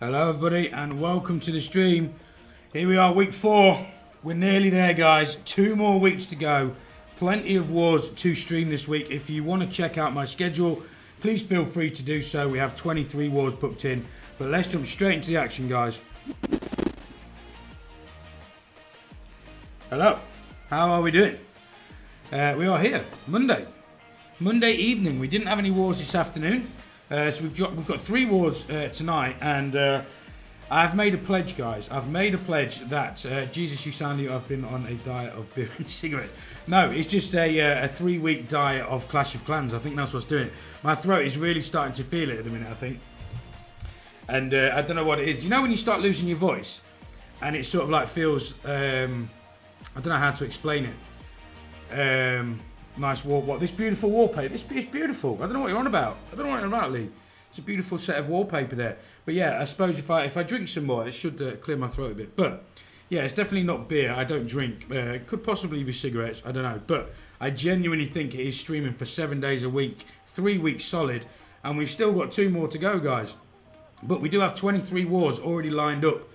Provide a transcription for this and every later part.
Hello everybody and welcome to the stream. Here we are, week 4. We're nearly there, guys. 2 more weeks to go. Plenty of wars to stream this week. If you want to check out my schedule, please feel free to do so. We have 23 wars booked in. But let's jump straight into the action, guys. Hello. How are we doing? We are here. Monday evening. We didn't have any wars this afternoon. So we've got 3 wars tonight, and I've made a pledge, guys. I've made a pledge that Jesus, you sound like I've been on a diet of beer and cigarettes. No, it's just a 3-week diet of Clash of Clans. I think that's what's doing it. My throat is really starting to feel it at the minute, I think, and I don't know what it is. You know when you start losing your voice, and it sort of like feels I don't know how to explain it. Nice this beautiful wallpaper. This is beautiful. I don't know what you're on about. Lee. It's a beautiful set of wallpaper there. But yeah, I suppose if I drink some more, it should clear my throat a bit. But yeah, it's definitely not beer. I don't drink. It could possibly be cigarettes. I don't know. But I genuinely think it is streaming for 7 days a week, 3 weeks solid, and we've still got 2 more to go, guys. But we do have 23 wars already lined up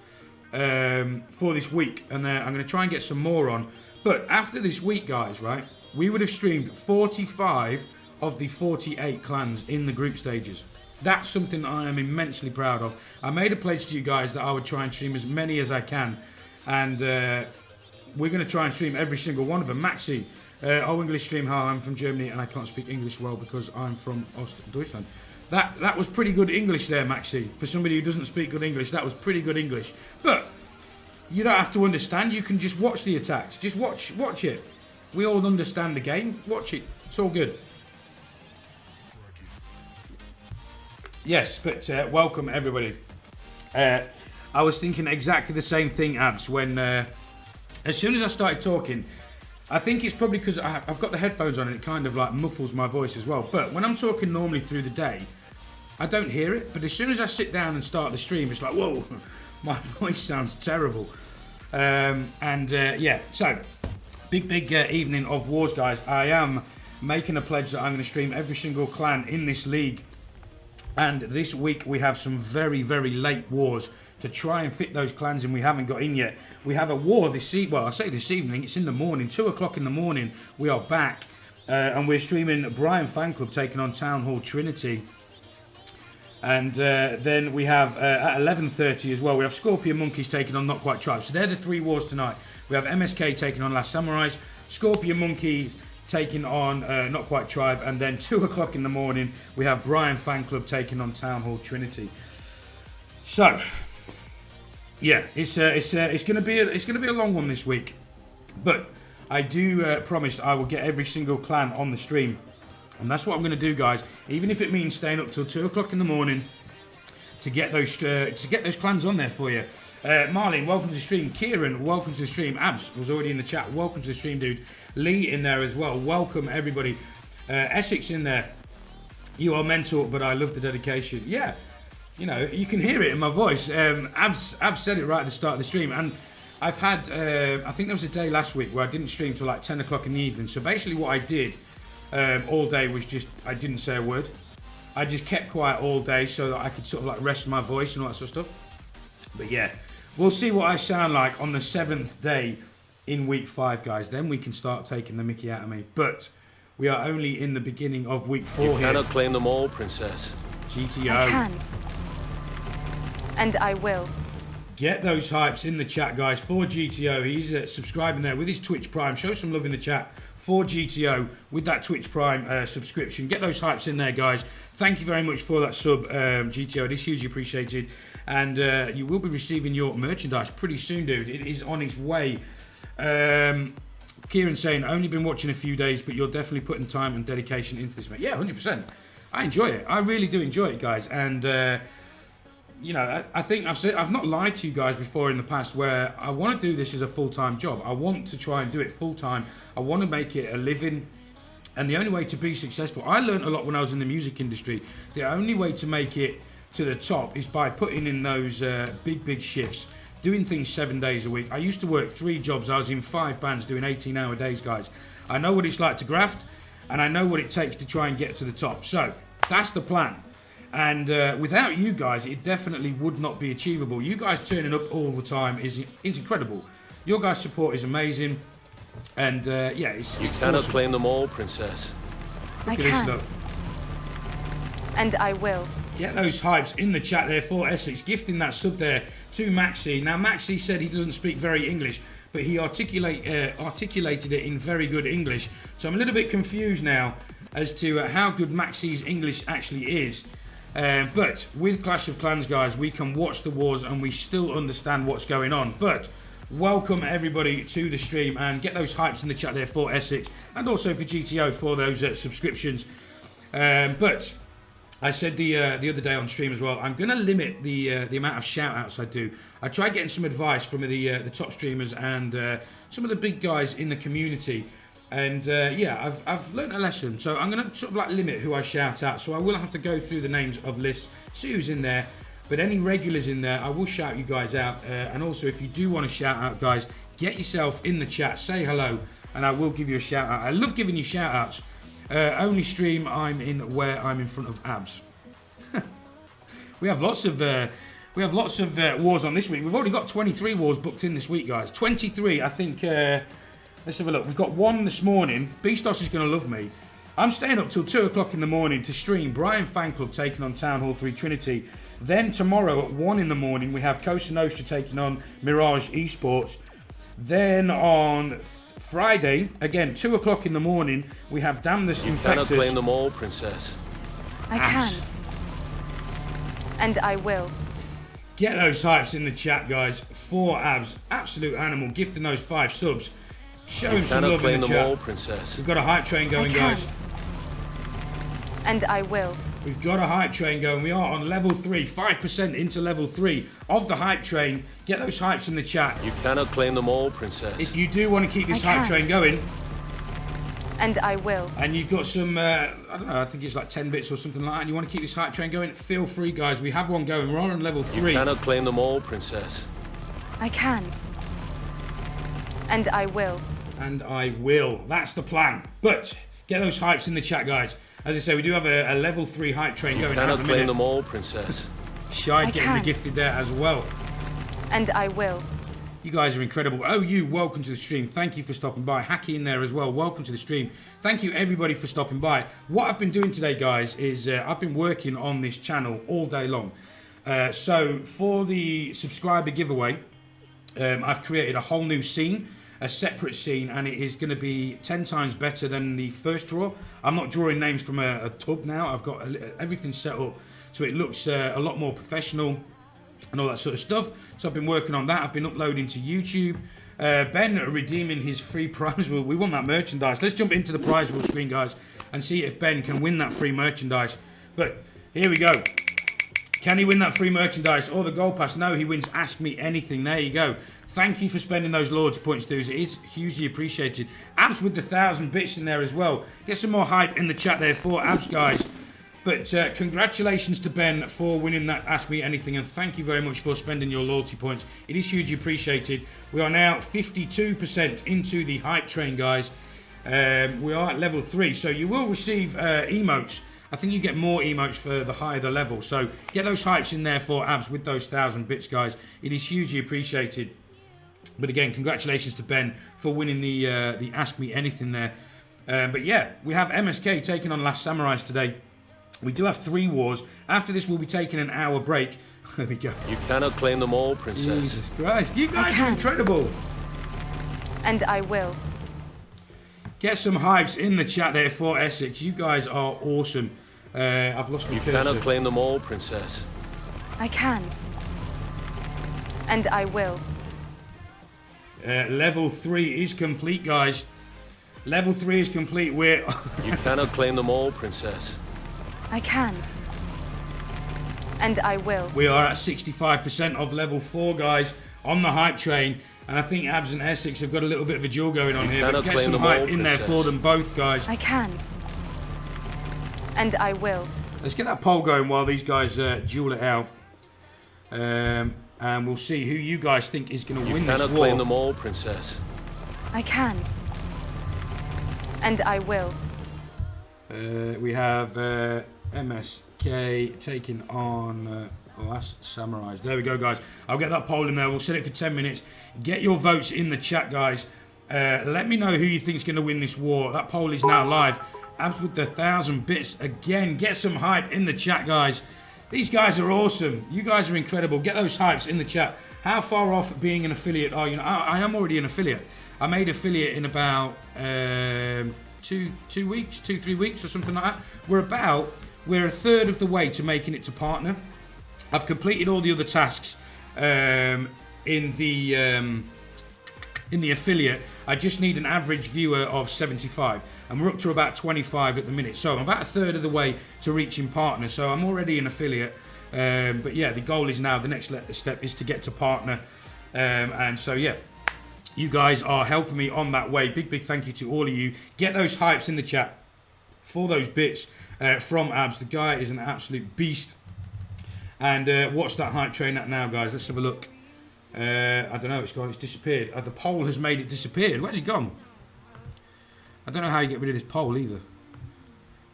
for this week, and I'm going to try and get some more on. But after this week, guys, right? We would have streamed 45 of the 48 clans in the group stages. That's something that I am immensely proud of. I made a pledge to you guys that I would try and stream as many as I can. And we're going to try and stream every single one of them. Maxi, English stream, hi, I'm from Germany and I can't speak English well because I'm from Deutschland. That was pretty good English there, Maxi. For somebody who doesn't speak good English, that was pretty good English. But you don't have to understand. You can just watch the attacks. Just watch it. We all understand the game. Watch it. It's all good. Yes, but welcome everybody. I was thinking exactly the same thing, Abs, when as soon as I started talking, I think it's probably because I've got the headphones on and it kind of like muffles my voice as well. But when I'm talking normally through the day, I don't hear it. But as soon as I sit down and start the stream, it's like, whoa, my voice sounds terrible. Yeah, so big evening of wars, guys. I am making a pledge that I'm going to stream every single clan in this league. And this week we have some very late wars to try and fit those clans in we haven't got in yet. We have a war this evening. Well, I say this evening, it's in the morning, 2 o'clock in the morning. We are back and we're streaming Brian Fan Club taking on Town Hall Trinity. And then we have at 11:30 as well, we have Scorpion Monkeys taking on Not Quite Tribe. So they're the 3 wars tonight. We have MSK taking on Last Samurais, Scorpion Monkey taking on Not Quite Tribe, and then 2 o'clock in the morning we have Brian Fan Club taking on Town Hall Trinity. So yeah, it's gonna be a long one this week, but I do promise I will get every single clan on the stream, and that's what I'm gonna do, guys. Even if it means staying up till 2 o'clock in the morning to get those clans on there for you. Marlene, welcome to the stream. Kieran, welcome to the stream. Abs was already in the chat. Welcome to the stream, dude. Lee in there as well. Welcome, everybody. Essex in there. You are mental, but I love the dedication. Yeah, you know, you can hear it in my voice. Abs said it right at the start of the stream. And I've had, I think there was a day last week where I didn't stream till like 10 o'clock in the evening. So basically what I did all day was just, I didn't say a word. I just kept quiet all day so that I could sort of like rest my voice and all that sort of stuff. But yeah, we'll see what I sound like on the 7th day in week 5, guys. Then we can start taking the mickey out of me. But we are only in the beginning of week 4 here. You cannot claim them all, Princess. GTO. I can. And I will. Get those hypes in the chat, guys. For GTO, he's subscribing there with his Twitch Prime. Show some love in the chat for GTO with that Twitch Prime subscription. Get those hypes in there, guys. Thank you very much for that sub, GTO. It is hugely appreciated. And you will be receiving your merchandise pretty soon, dude. It is on its way. Kieran saying, only been watching a few days, but you're definitely putting time and dedication into this, mate. Yeah, 100%. I enjoy it. I really do enjoy it, guys. And you know, I think I've not lied to you guys before in the past where I want to do this as a full-time job. I want to try and do it full-time. I want to make it a living. And the only way to be successful, I learned a lot when I was in the music industry. The only way to make it to the top is by putting in those big shifts, doing things 7 days a week. I used to work 3 jobs. I was in 5 bands doing 18-hour days, guys. I know what it's like to graft, and I know what it takes to try and get to the top. So that's the plan. And without you guys, it definitely would not be achievable. You guys turning up all the time is incredible. Your guys' support is amazing. And yeah, it's Cannot awesome. claim them all, Princess. I Look at this, can. look. And I will. Get those hypes in the chat there for Essex, gifting that sub there to Maxi. Now, Maxi said he doesn't speak very English, but he articulated it in very good English. So I'm a little bit confused now as to how good Maxi's English actually is. But with Clash of Clans, guys, we can watch the wars and we still understand what's going on. But welcome everybody to the stream and get those hypes in the chat there for Essex and also for GTO for those subscriptions. But I said the other day on stream as well, I'm going to limit the amount of shout-outs I do. I tried getting some advice from the top streamers and some of the big guys in the community. And yeah, I've learned a lesson. So I'm going to sort of like limit who I shout out. So I will have to go through the names of lists, see who's in there. But any regulars in there, I will shout you guys out. And also, if you do want to shout out, guys, get yourself in the chat, say hello, and I will give you a shout out. I love giving you shout outs. Only stream I'm in where I'm in front of abs. we have lots of wars on this week. We've already got 23 wars booked in this week, guys. 23, I think. Let's have a look. We've got one this morning. Beastos is going to love me. I'm staying up till 2 o'clock in the morning to stream Brian Fan Club taking on Town Hall 3 Trinity. Then tomorrow at 1 in the morning we have Cosa Nostra taking on Mirage E-Sports. Then on Friday, again 2 o'clock in the morning, we have Damnus Infectus. Cannot claim them all, Princess. I can. And I will. Get those hypes in the chat, guys. 4 abs, absolute animal, gifting those 5 subs. Show him some love in the chat. All, Princess. We've got a hype train going, guys. And I will. We've got a hype train going. We are on level 3, 5% into level 3 of the hype train. Get those hypes in the chat. You cannot claim them all, Princess. If you do want to keep this hype train going, and I will. And you've got some, I don't know, I think it's like 10 bits or something like that, and you want to keep this hype train going, feel free, guys. We have one going. We're on level 3. You cannot claim them all, Princess. I can. And I will. And I will. That's the plan. But get those hypes in the chat, guys. As I say, we do have a level 3 hype train going. You cannot claim them all, Princess. Shy getting the gifted there as well. And I will. You guys are incredible. Oh, you, welcome to the stream. Thank you for stopping by. Hacky in there as well. Welcome to the stream. Thank you, everybody, for stopping by. What I've been doing today, guys, is I've been working on this channel all day long. So for the subscriber giveaway, I've created a whole new scene, a separate scene, and it is going to be 10 times better than the first draw. I'm not drawing names from a tub now. I've got everything set up so it looks a lot more professional and all that sort of stuff. So I've been working on that. I've been uploading to YouTube. Ben redeeming his free prize wheel. We want that merchandise. Let's jump into the prize wheel screen, guys, and see if Ben can win that free merchandise. But here we go. Can he win that free merchandise or the gold pass? No, he wins Ask Me Anything. There you go. Thank you for spending those Lords points, dudes. It is hugely appreciated. Abs with the 1,000 bits in there as well. Get some more hype in the chat there for Abs, guys. But congratulations to Ben for winning that Ask Me Anything, and thank you very much for spending your loyalty points. It is hugely appreciated. We are now 52% into the hype train, guys. We are at level 3, so you will receive emotes. I think you get more emotes for the higher the level. So get those hypes in there for Abs with those 1,000 bits, guys. It is hugely appreciated. But again, congratulations to Ben for winning the Ask Me Anything there. But yeah, we have MSK taking on Last Samurais today. We do have 3 wars. After this, we'll be taking an hour break. There we go. You cannot claim them all, Princess. Jesus Christ. You guys are incredible. And I will. Get some hypes in the chat there for Essex. You guys are awesome. I've lost my cursor. You cannot claim them all, Princess. I can. And I will. Level 3 is complete, guys. Level 3 is complete. We're... You cannot claim them all, Princess. I can. And I will. We are at 65% of level 4, guys, on the hype train. And I think Abs and Essex have got a little bit of a duel going on here. But get some hype in there for them both, guys. I can. And I will. Let's get that poll going while these guys duel it out. And we'll see who you guys think is going to win this war. You cannot claim them all, Princess. I can. And I will. We have MSK taking on Last Samurais. There we go, guys. I'll get that poll in there. We'll set it for 10 minutes. Get your votes in the chat, guys. Let me know who you think is going to win this war. That poll is now live. Abs with the 1,000 bits again. Get some hype in the chat, guys. These guys are awesome. You guys are incredible. Get those hypes in the chat. How far off being an affiliate are you? I am already an affiliate. I made affiliate in about 2, 3 weeks or something like that. We're a third of the way to making it to partner. I've completed all the other tasks in the affiliate. I just need an average viewer of 75, and we're up to about 25 at the minute. So I'm about a third of the way to reaching partner. So I'm already an affiliate, but yeah, the goal is now, the next step is to get to partner, and so yeah, you guys are helping me on that way. Big thank you to all of you. Get those hypes in the chat for those bits from Abs. The guy is an absolute beast. And what's that hype train at now, guys? Let's have a look. I don't know, it's gone, it's disappeared. The poll has made it disappear. Where's it gone? I don't know how you get rid of this poll either.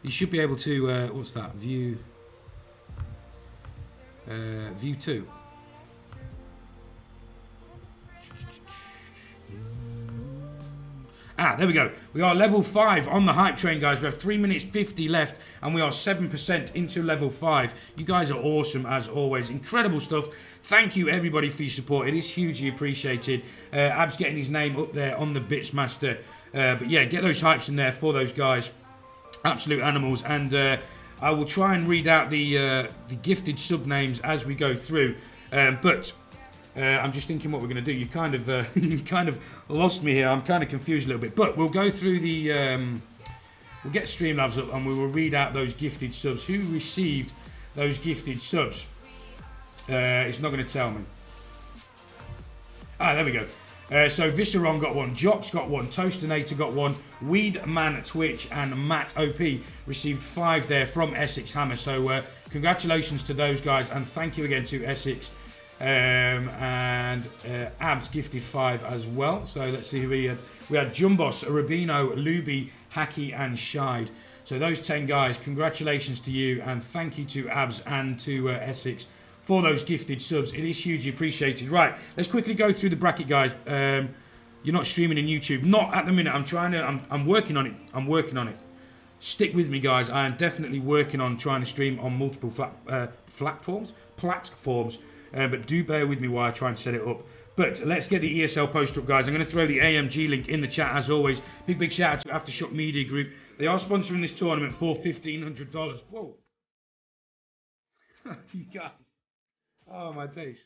You should be able to, what's that? View 2. There we go. We are level 5 on the hype train, guys. We have 3 minutes 50 left, and we are 7% into level 5. You guys are awesome, as always. Incredible stuff. Thank you, everybody, for your support. It is hugely appreciated. Ab's getting his name up there on the Bitsmaster. But yeah, get those hypes in there for those guys. Absolute animals. And I will try and read out the gifted sub names as we go through. I'm just thinking what we're going to do. You kind of lost me here. I'm kind of confused a little bit. But we'll go through the... we'll get Streamlabs up and we will read out those gifted subs. Who received those gifted subs? It's not going to tell me. There we go. So Visceron got one, Jock's got one, Toastinator got one, Weedman Twitch and Matt OP received 5 there from Essex Hammer. So congratulations to those guys, and thank you again to Essex. And Abs gifted 5 as well. So let's see who we had. We had Jumbos, Rubino, Luby, Hacky and Shide. So those 10 guys, congratulations to you, and thank you to Abs and to Essex for those gifted subs. It is hugely appreciated. Right, let's quickly go through the bracket, guys. You're not streaming in YouTube. Not at the minute. I'm working on it. I'm working on it. Stick with me, guys. I am definitely working on trying to stream on multiple platforms. But do bear with me while I try and set it up. But let's get the ESL poster up, guys. I'm going to throw the AMG link in the chat, as always. Big shout out to Aftershock Media Group. They are sponsoring this tournament for $1,500. Whoa. You guys. Oh, my days.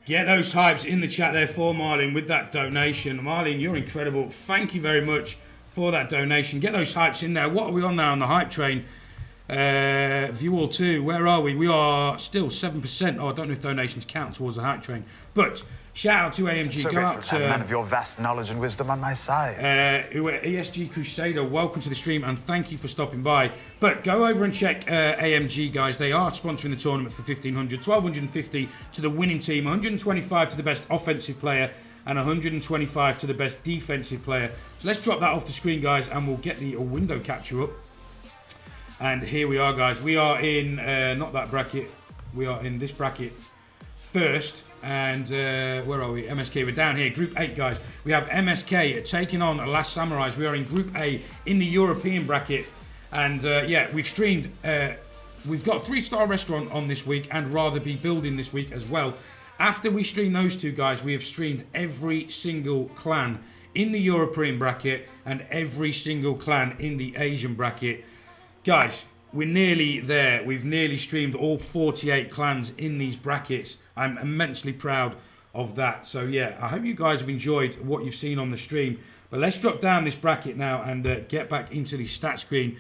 Get those hypes in the chat there for Marlin with that donation. Marlin, you're incredible. Thank you very much for that donation. Get those hypes in there. What are we on now on the hype train? View all 2. Where are we? We are still 7%. Oh, I don't know if donations count towards the hype train. But shout out to AMG. So grateful to have a man of your vast knowledge and wisdom on my side. ESG Crusader, welcome to the stream and thank you for stopping by. But go over and check AMG, guys. They are sponsoring the tournament for $1,500, $1,250 to the winning team, $125 to the best offensive player, and $125 to the best defensive player. So let's drop that off the screen, guys, and we'll get the window capture up. And here we are, guys. We are in not that bracket. We are in this bracket first. And where are we? MSK. We're down here. Group 8, guys. We have MSK taking on Last Samurais. We are in Group A in the European bracket. And yeah, we've streamed. We've got 3-star restaurant on this week and Rather Be Building this week as well. After we stream those 2, guys, we have streamed every single clan in the European bracket and every single clan in the Asian bracket. Guys, we're nearly there. We've nearly streamed all 48 clans in these brackets. I'm immensely proud of that. So yeah, I hope you guys have enjoyed what you've seen on the stream. But let's drop down this bracket now and get back into the stat screen.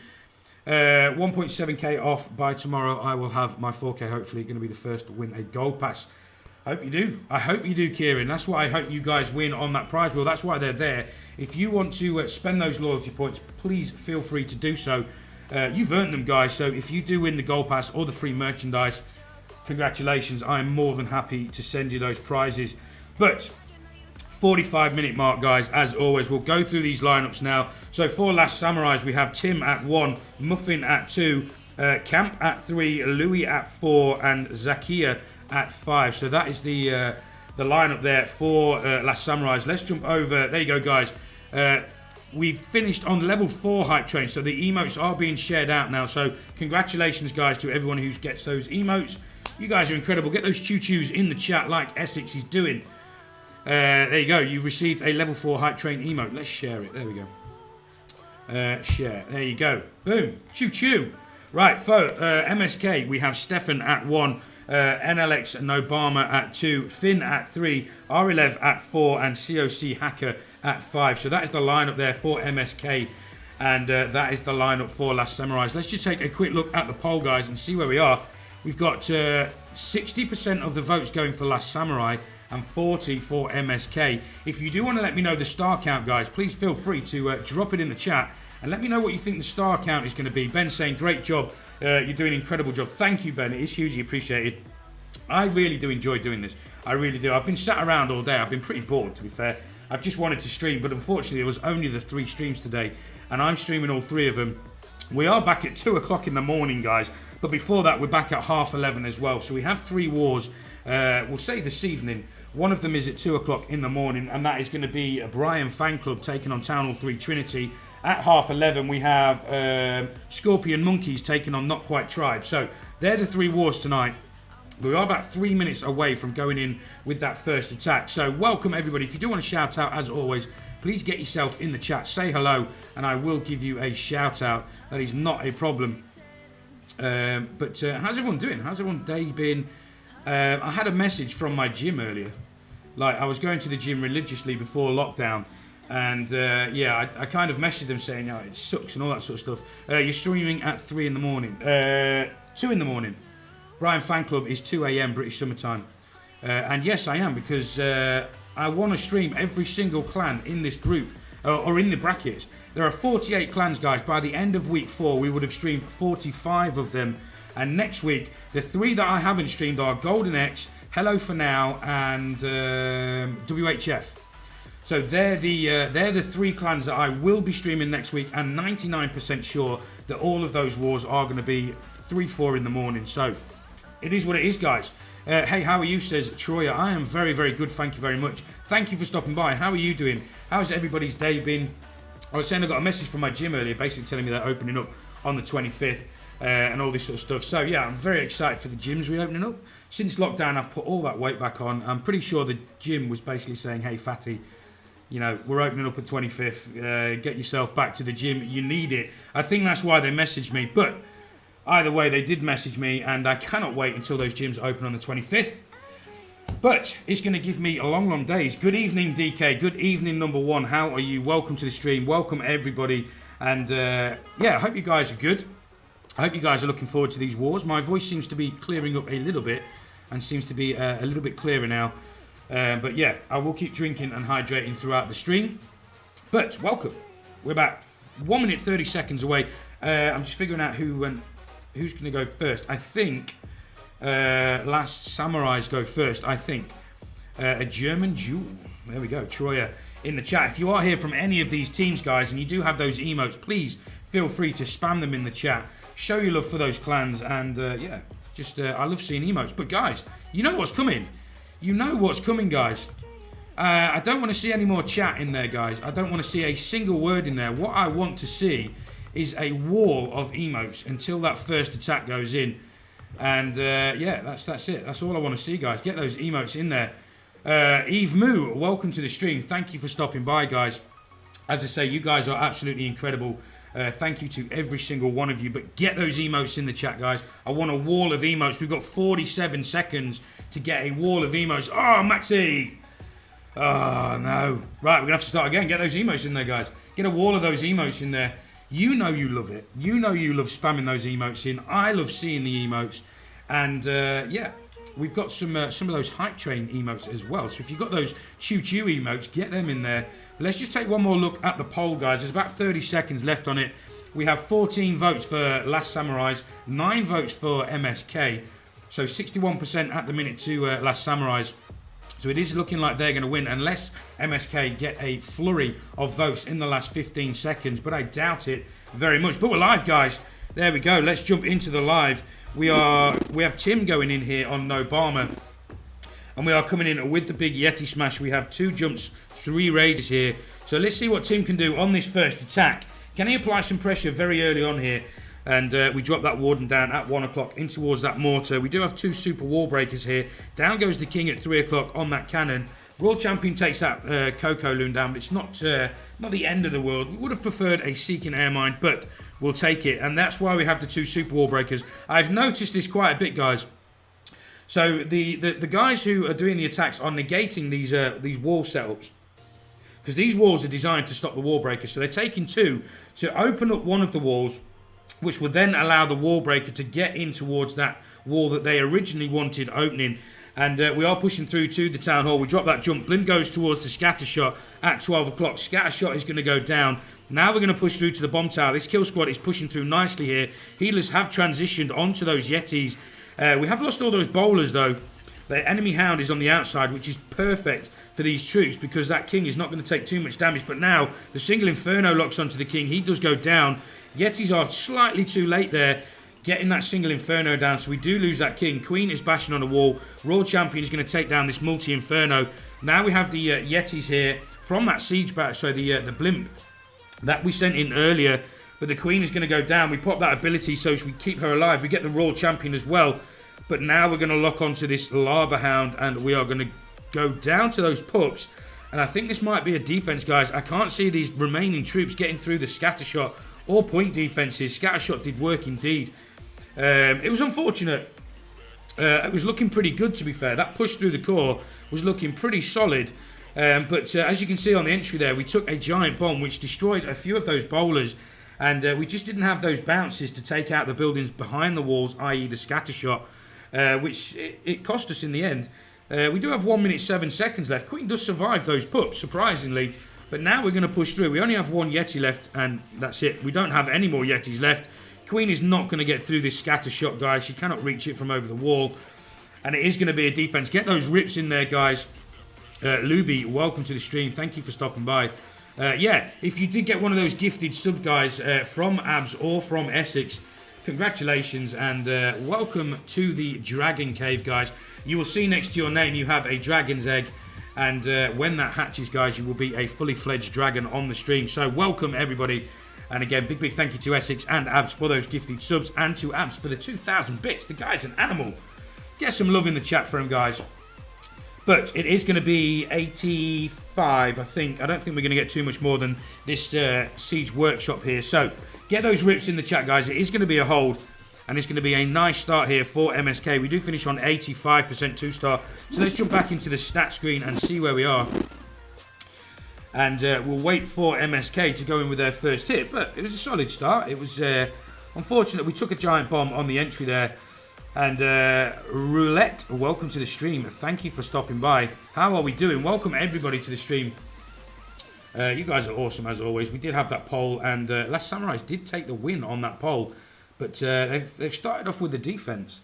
1.7k off by tomorrow. I will have my 4k, hopefully, going to be the first to win a gold pass. I hope you do. I hope you do, Kieran. That's why I hope you guys win on that prize wheel. That's why they're there. If you want to spend those loyalty points, please feel free to do so. You've earned them, guys. So if you do win the gold pass or the free merchandise, congratulations. I am more than happy to send you those prizes. But 45-minute mark, guys, as always. We'll go through these lineups now. So for Last Samurais, we have Tim at 1, Muffin at 2, Camp at 3, Louis at 4, and Zakia at 5. So that is the lineup there for Last Samurais. Let's jump over. There you go, guys. We've finished on level 4 hype train, so the emotes are being shared out now. So congratulations, guys, to everyone who gets those emotes. You guys are incredible. Get those choo-choos in the chat like Essex is doing. There you go. You received a level 4 hype train emote. Let's share it. There we go. Share. There you go. Boom. Choo-choo. Right, for MSK, we have Stefan at 1, NLX and Obama at 2, Finn at 3, R11 at 4, and COC Hacker at 5. So that is the lineup there for MSK, and that is the lineup for Last Samurais. Let's just take a quick look at the poll, guys, and see where we are. We've got 60% of the votes going for Last Samurai and 40 for MSK. If you do want to let me know the star count, guys, please feel free to drop it in the chat and let me know what you think the star count is going to be. Ben saying, great job. You're doing an incredible job. Thank you, Ben. It is hugely appreciated. I really do enjoy doing this. I really do. I've been sat around all day. I've been pretty bored, to be fair. I've just wanted to stream, but unfortunately, it was only the 3 streams today, and I'm streaming all 3 of them. We are back at 2 o'clock in the morning, guys, but before that, we're back at 11:30 as well. So we have 3 wars, we'll say this evening. One of them is at 2 o'clock in the morning, and that is going to be a Brian Fan Club taking on Town Hall 3 Trinity. At 11:30, we have Scorpion Monkeys taking on Not Quite Tribe. So they're the 3 wars tonight. We are about 3 minutes away from going in with that first attack. So welcome, everybody. If you do want to shout out, as always, please get yourself in the chat. Say hello, and I will give you a shout out. That is not a problem. But how's everyone doing? How's everyone's day been? I had a message from my gym earlier. Like, I was going to the gym religiously before lockdown. And yeah, I kind of messaged them saying, oh, it sucks and all that sort of stuff. You're streaming at 3 in the morning. 2 in the morning. Brian Fan Club is 2 a.m. British summertime. And yes, I am, because I want to stream every single clan in this group, or in the brackets. There are 48 clans, guys. By the end of week 4, we would have streamed 45 of them. And next week, the 3 that I haven't streamed are Golden X, Hello for Now, and WHF. So they're the 3 clans that I will be streaming next week, and 99% sure that all of those wars are going to be 3-4 in the morning. So it is what it is, guys. Hey, how are you, says Troya. I am very, very good, thank you very much. Thank you for stopping by. How are you doing? How's everybody's day been? I was saying I got a message from my gym earlier, basically telling me they're opening up on the 25th and all this sort of stuff. So yeah, I'm very excited for the gyms reopening up. Since lockdown, I've put all that weight back on. I'm pretty sure the gym was basically saying, hey, fatty, you know, we're opening up at 25th. Get yourself back to the gym. You need it. I think that's why they messaged me. But either way, they did message me, and I cannot wait until those gyms open on the 25th. But it's going to give me a long, long days. Good evening, DK. Good evening, number 1. How are you? Welcome to the stream. Welcome, everybody. And yeah, I hope you guys are good. I hope you guys are looking forward to these wars. My voice seems to be clearing up a little bit and seems to be a little bit clearer now. But yeah, I will keep drinking and hydrating throughout the stream. But welcome. We're about 1 minute 30 seconds away. I'm just figuring out who's going to go first. I think Last Samurais go first. I think a German Jewel. There we go. Troya in the chat. If you are here from any of these teams, guys, and you do have those emotes, please feel free to spam them in the chat. Show your love for those clans, and yeah, just I love seeing emotes. But guys, you know what's coming. You know what's coming, guys. I don't want to see any more chat in there, guys. I don't want to see a single word in there. What I want to see is a wall of emotes until that first attack goes in. And yeah, that's it. That's all I want to see, guys. Get those emotes in there. Eve Moo, welcome to the stream. Thank you for stopping by, guys. As I say, you guys are absolutely incredible. Thank you to every single one of you. But get those emotes in the chat, guys. I want a wall of emotes. We've got 47 seconds to get a wall of emotes. Oh, Maxi! Oh, no. Right, we're going to have to start again. Get those emotes in there, guys. Get a wall of those emotes in there. You know you love it. You know you love spamming those emotes in. I love seeing the emotes. And, yeah, we've got some of those hype train emotes as well. So if you've got those choo-choo emotes, get them in there. Let's just take one more look at the poll, guys. There's about 30 seconds left on it. We have 14 votes for Last Samurais, 9 votes for MSK. So 61% at the minute to Last Samurais. So it is looking like they're going to win unless MSK get a flurry of votes in the last 15 seconds. But I doubt it very much. But we're live, guys. There we go. Let's jump into the live. We have Tim going in here on Nobama. And we are coming in with the big Yeti smash. We have 2 jumps, 3 raiders here. So let's see what Tim can do on this first attack. Can he apply some pressure very early on here? And we drop that warden down at 1 o'clock in towards that mortar. We do have 2 super wall breakers here. Down goes the king at 3 o'clock on that cannon. World champion takes that Coco loon down, but it's not the end of the world. We would have preferred a seeking air mine, but we'll take it. And that's why we have the 2 super wall breakers. I've noticed this quite a bit, guys. So the guys who are doing the attacks are negating these wall setups. Because these walls are designed to stop the wall breakers. So they're taking 2 to open up one of the walls, which will then allow the wall breaker to get in towards that wall that they originally wanted opening. And we are pushing through to the town hall. We drop that jump. Blind goes towards the scatter shot at 12 o'clock. Scatter shot is going to go down. Now we're going to push through to the bomb tower. This kill squad is pushing through nicely here. Healers have transitioned onto those Yetis. We have lost all those bowlers though. The enemy hound is on the outside, which is perfect for these troops because that king is not going to take too much damage. But now the single inferno locks onto the king. He does go down. Yetis are slightly too late there, getting that single inferno down, so we do lose that king. Queen is bashing on a wall. Royal champion is going to take down this multi-inferno. Now we have the Yetis here from that siege batch, so the blimp that we sent in earlier. But the queen is going to go down. We pop that ability so we keep her alive. We get the royal champion as well. But now we're going to lock onto this lava hound, and we are going to go down to those pups. And I think this might be a defense, guys. I can't see these remaining troops getting through the scatter shot or point defenses. Scattershot did work indeed. It was unfortunate. It was looking pretty good, to be fair. That push through the core was looking pretty solid. But as you can see on the entry there, we took a giant bomb which destroyed a few of those bowlers. And we just didn't have those bounces to take out the buildings behind the walls, i.e. the scattershot, which it cost us in the end. We do have 1 minute 7 seconds left. Queen does survive those pups, surprisingly. But now we're going to push through. We only have 1 Yeti left, and that's it. We don't have any more Yetis left. Queen is not going to get through this scatter shot, guys. She cannot reach it from over the wall. And it is going to be a defense. Get those rips in there, guys. Luby, welcome to the stream. Thank you for stopping by. Yeah, if you did get one of those gifted sub guys from Abs or from Essex, congratulations and welcome to the Dragon Cave, guys. You will see next to your name you have a dragon's egg. And when that hatches, guys, you will be a fully fledged dragon on the stream. So welcome, everybody. And again, big thank you to Essex and Abs for those gifted subs. And to Abs for the 2,000 bits. The guy's an animal. Get some love in the chat for him, guys. But it is going to be 85, I think. I don't think we're going to get too much more than this Siege Workshop here. So get those rips in the chat, guys. It is going to be a hold. And it's going to be a nice start here for MSK. We do finish on 85% 2-star. So let's jump back into the stat screen and see where we are. And we'll wait for MSK to go in with their first hit. But it was a solid start. It was unfortunate. We took a giant bomb on the entry there. And Roulette, welcome to the stream. Thank you for stopping by. How are we doing? Welcome everybody to the stream. You guys are awesome as always. We did have that poll. And Last Samurais did take the win on that poll. But they've started off with the defense.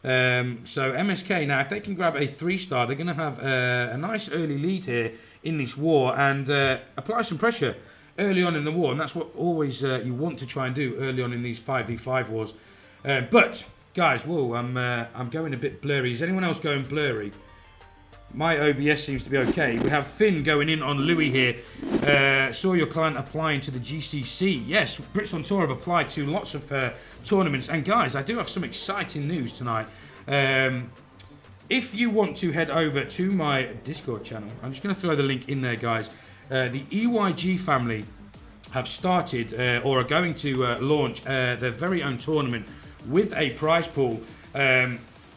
So MSK now, if they can grab a 3-star, they're going to have a nice early lead here in this war and apply some pressure early on in the war. And that's what always you want to try and do early on in these 5v5 wars. But guys, whoa, I'm going a bit blurry. Is anyone else going blurry? My OBS seems to be okay. We have Finn going in on Louis here. Saw your client applying to the GCC. Yes, Brits on Tour have applied to lots of tournaments. And guys, I do have some exciting news tonight. If you want to head over to my Discord channel, I'm just going to throw the link in there, guys. The EYG family have started or are going to launch their very own tournament with a prize pool.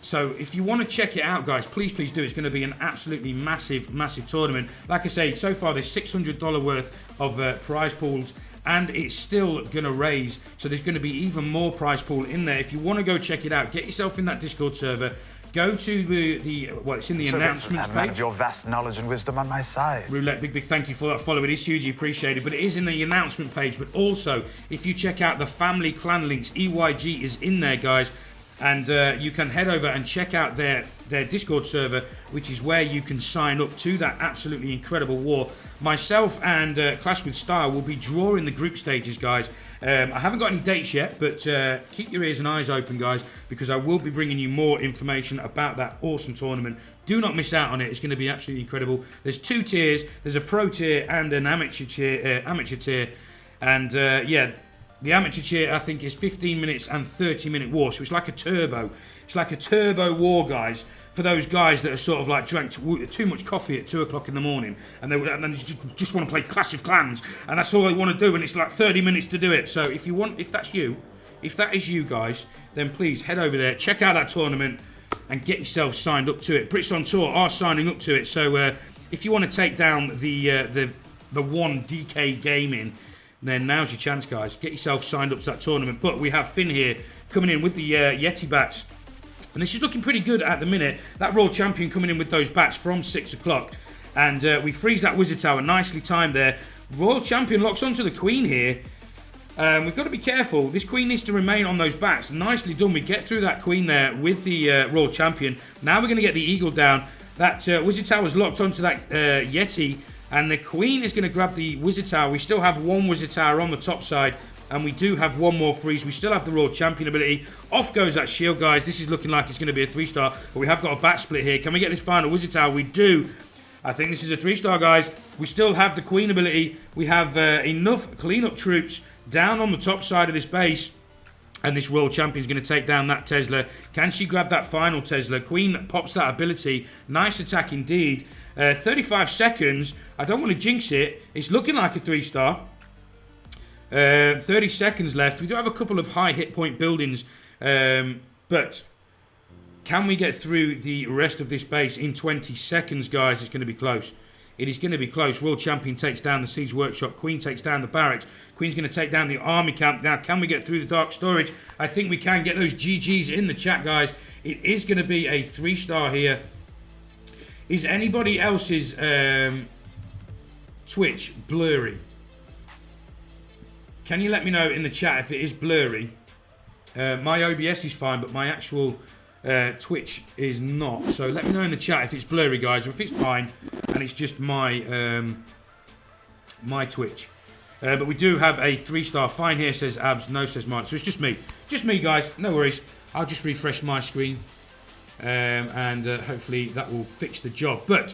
So if you want to check it out, guys, please do. It's going to be an absolutely massive tournament. Like I say, so far there's $600 worth of prize pools, and it's still going to raise. So there's going to be even more prize pool in there. If you want to go check it out, get yourself in that Discord server. Go to well, it's in the announcements page. Man of your vast knowledge and wisdom on my side. Roulette, big thank you for that follow. It is hugely appreciated, but it is in the announcement page. But also, if you check out the family clan links, EYG is in there, guys. And you can head over and check out their Discord server, which is where you can sign up to that absolutely incredible war. Myself and Clash with Style will be drawing the group stages, guys. I haven't got any dates yet, but keep your ears and eyes open, guys, because I will be bringing you more information about that awesome tournament. Do not miss out on it. It's going to be absolutely incredible. There's 2 tiers. There's a pro tier and an amateur tier. And yeah, the amateur tier, I think, is 15 minutes and 30-minute war. So it's like a turbo. It's like a turbo war, guys, for those guys that are sort of like drank too much coffee at 2 o'clock in the morning and they just want to play Clash of Clans, and that's all they want to do, and it's like 30 minutes to do it. So if that is you guys, then please head over there, check out that tournament and get yourself signed up to it. Brits on Tour are signing up to it. So if you want to take down the one DK Gaming, then now's your chance, guys. Get yourself signed up to that tournament. But we have Finn here coming in with the Yeti bats. And this is looking pretty good at the minute. That Royal Champion coming in with those bats from 6 o'clock. And we freeze that Wizard Tower. Nicely timed there. Royal Champion locks onto the Queen here. We've got to be careful. This Queen needs to remain on those bats. Nicely done. We get through that Queen there with the Royal Champion. Now we're going to get the Eagle down. That Wizard Tower's locked onto that Yeti. And the Queen is going to grab the Wizard Tower. We still have 1 Wizard Tower on the top side. And we do have 1 more freeze. We still have the Royal Champion ability. Off goes that shield, guys. This is looking like it's going to be a 3-star. But we have got a bat split here. Can we get this final Wizard Tower? We do. I think this is a 3-star, guys. We still have the Queen ability. We have enough cleanup troops down on the top side of this base. And this Royal Champion is going to take down that Tesla. Can she grab that final Tesla? Queen pops that ability. Nice attack indeed. 35 seconds. I don't want to jinx it. It's looking like a 3-star. 30 seconds left. We do have a couple of high hit point buildings. But can we get through the rest of this base in 20 seconds, guys? It's going to be close. It is going to be close. Royal Champion takes down the Siege Workshop. Queen takes down the barracks. Queen's going to take down the army camp. Now, can we get through the dark storage? I think we can. Get those GGs in the chat, guys. It is going to be a 3-star here. Is anybody else's Twitch blurry? Can you let me know in the chat if it is blurry? My OBS is fine, but my actual Twitch is not. So let me know in the chat if it's blurry, guys, or if it's fine and it's just my my Twitch. But we do have a 3-star. Fine here, says Abs. No, says Mike. So it's just me. Just me, guys. No worries. I'll just refresh my screen. And hopefully that will fix the job. But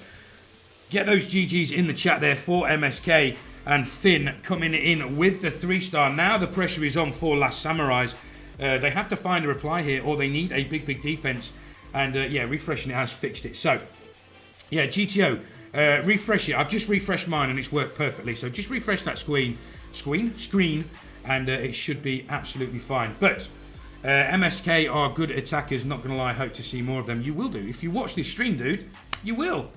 get those GGs in the chat there for MSK and Finn coming in with the 3-star. Now the pressure is on for Last Samurais. They have to find a reply here, or they need a big defense. And yeah, refreshing it has fixed it. So yeah, GTO, refresh it. I've just refreshed mine and it's worked perfectly. So just refresh that screen, and it should be absolutely fine. But MSK are good attackers, not going to lie. Hope to see more of them. You will do. If you watch this stream, dude, you will.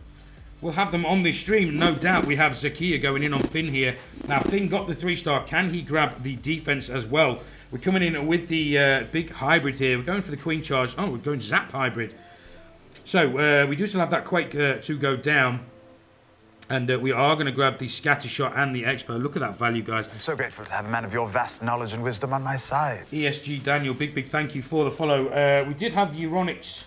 We'll have them on this stream, no doubt. We have Zakia going in on Finn here. Now, Finn got the 3-star. Can he grab the defense as well? We're coming in with the big hybrid here. We're going for the Queen charge. Oh, we're going Zap hybrid. So, we do still have that Quake to go down. And we are going to grab the Scatter Shot and the Expo. Look at that value, guys. I'm so grateful to have a man of your vast knowledge and wisdom on my side. ESG Daniel, big thank you for the follow. We did have the Euronics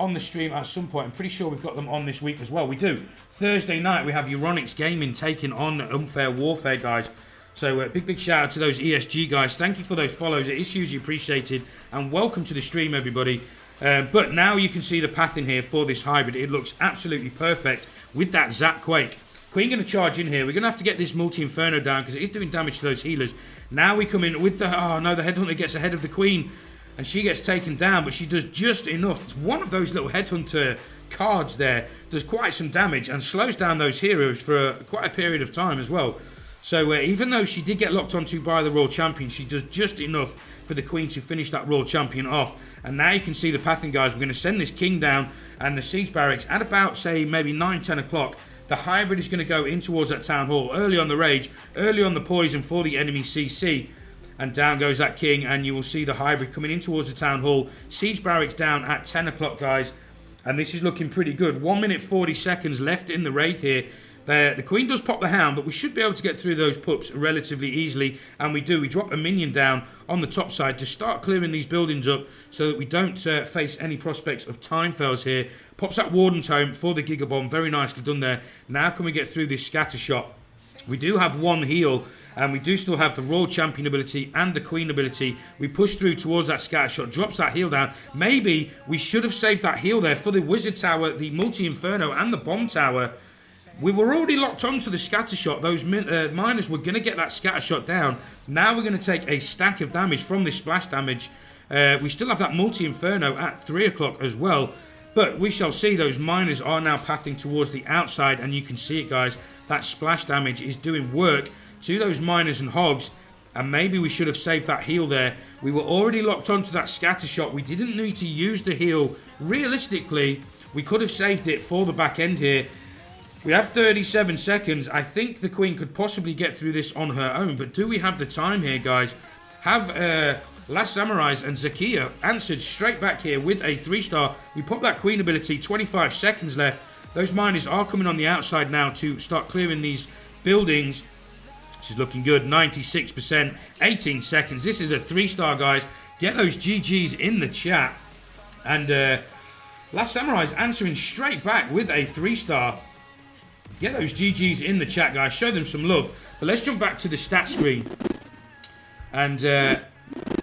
on the stream at some point. I'm pretty sure we've got them on this week as well. We do. Thursday night, we have Euronics Gaming taking on Unfair Warfare, guys. So big shout out to those ESG guys. Thank you for those follows. It is hugely appreciated. And welcome to the stream, everybody. But now you can see the path in here for this hybrid. It looks absolutely perfect with that Zap Quake. Queen going to charge in here. We're going to have to get this Multi-Inferno down because it is doing damage to those healers. Now we come in with the... Oh, no, the Headhunter gets ahead of the Queen. And she gets taken down, but she does just enough. It's one of those little Headhunter cards there. Does quite some damage and slows down those heroes for quite a period of time as well. So even though she did get locked onto by the Royal Champion, she does just enough for the Queen to finish that Royal Champion off. And now you can see the pathing, guys. We're going to send this King down and the Siege Barracks at about, say, maybe 9-10 o'clock. The hybrid is going to go in towards that Town Hall, early on the Rage, early on the Poison for the enemy CC. And down goes that King, and you will see the hybrid coming in towards the Town Hall. Siege Barracks down at 10 o'clock, guys. And this is looking pretty good. 1 minute 40 seconds left in the raid here. The queen does pop the hound, but we should be able to get through those pups relatively easily, and we do. We drop a minion down on the top side to start clearing these buildings up so that we don't face any prospects of time fails here. Pops that Warden's home for the Giga Bomb. Very nicely done there. Now can we get through this scatter shot? We do have one heal, and we do still have the Royal Champion ability and the Queen ability. We push through towards that scatter shot, drops that heal down. Maybe we should have saved that heal there for the Wizard Tower, the Multi-Inferno, and the Bomb Tower. We were already locked onto the scatter shot. Those miners were going to get that scatter shot down. Now we're going to take a stack of damage from this splash damage. We still have that Multi-Inferno at 3 o'clock as well. But we shall see. Those miners are now pathing towards the outside. And you can see it, guys. That splash damage is doing work to those miners and hogs. And maybe we should have saved that heal there. We were already locked onto that scatter shot. We didn't need to use the heal. Realistically, we could have saved it for the back end here. We have 37 seconds. I think the Queen could possibly get through this on her own. But do we have the time here, guys? Have Last Samurais and Zakia answered straight back here with a 3-star. We pop that Queen ability. 25 seconds left. Those miners are coming on the outside now to start clearing these buildings. This is looking good. 96%. 18 seconds. This is a 3-star, guys. Get those GGs in the chat. And Last Samurai's answering straight back with a 3-star. Get those GGs in the chat, guys. Show them some love. But let's jump back to the stat screen. And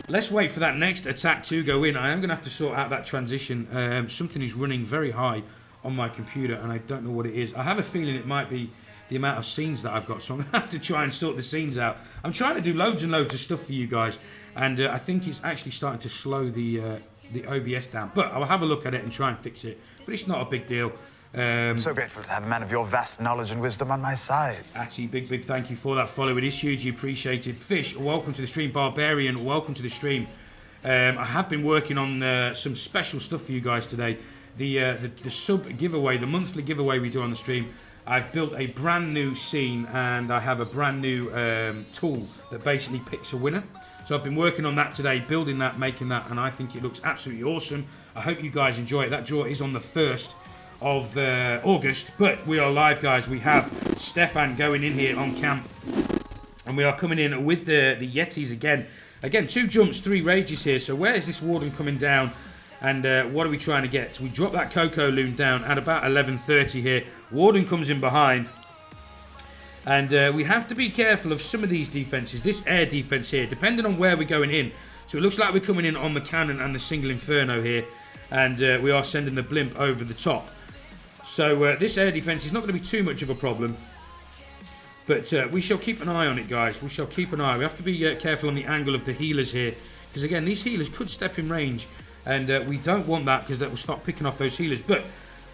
let's wait for that next attack to go in. I am going to have to sort out that transition. Something is running very high on my computer, and I don't know what it is. I have a feeling it might be the amount of scenes that I've got, so I'm going to have to try and sort the scenes out. I'm trying to do loads and loads of stuff for you guys, and I think it's actually starting to slow the OBS down. But I'll have a look at it and try and fix it. But it's not a big deal. I'm so grateful to have a man of your vast knowledge and wisdom on my side. Atty, big thank you for that follow. It is hugely appreciated. Fish, welcome to the stream. Barbarian, welcome to the stream. I have been working on some special stuff for you guys today. The sub giveaway, the monthly giveaway we do on the stream. I've built a brand new scene, and I have a brand new tool that basically picks a winner. So I've been working on that today, building that, making that, and I think it looks absolutely awesome. I hope you guys enjoy it. That draw is on the 1st of August, but we are live, guys. We have Stefan going in here on camp, and we are coming in with the Yetis again. 2 jumps, 3 rages here. So where is this Warden coming down, and what are we trying to get? So we drop that Coco Loon down at about 11:30 here. Warden comes in behind, and we have to be careful of some of these defenses. This air defense here, depending on where we're going in. So it looks like we're coming in on the cannon and the single Inferno here, and we are sending the blimp over the top. So this air defense is not going to be too much of a problem. But we shall keep an eye on it, guys. We shall keep an eye. We have to be careful on the angle of the healers here. Because, again, these healers could step in range. And we don't want that, because that will start picking off those healers. But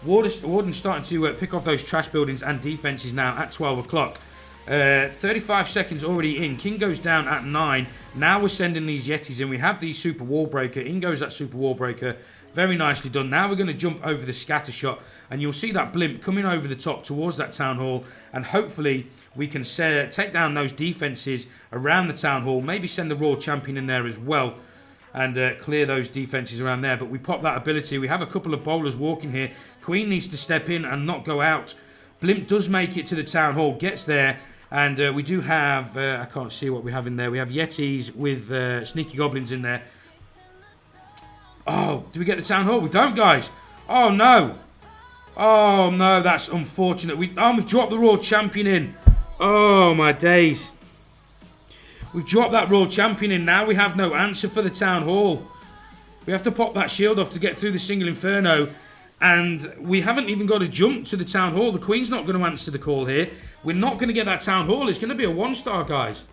Warden's starting to pick off those trash buildings and defenses now at 12 o'clock. 35 seconds already in. King goes down at 9. Now we're sending these Yetis in. We have the Super Wall Breaker. In goes that Super Wall Breaker. Very nicely done. Now we're going to jump over the scatter shot, and you'll see that blimp coming over the top towards that town hall, and hopefully we can take down those defenses around the town hall, maybe send the Royal Champion in there as well, and clear those defenses around there. But we pop that ability. We have a couple of bowlers walking here. Queen needs to step in and not go out. Blimp does make it to the town hall, gets there, and we do have, I can't see what we have in there. We have Yetis with Sneaky Goblins in there. Oh, do we get the town hall? We don't, guys. Oh, no. Oh, no, that's unfortunate. We've dropped the Royal Champion in. Oh, my days. We've dropped that Royal Champion in. Now we have no answer for the town hall. We have to pop that shield off to get through the single Inferno. And we haven't even got a jump to the town hall. The Queen's not going to answer the call here. We're not going to get that town hall. It's going to be a 1-star, guys.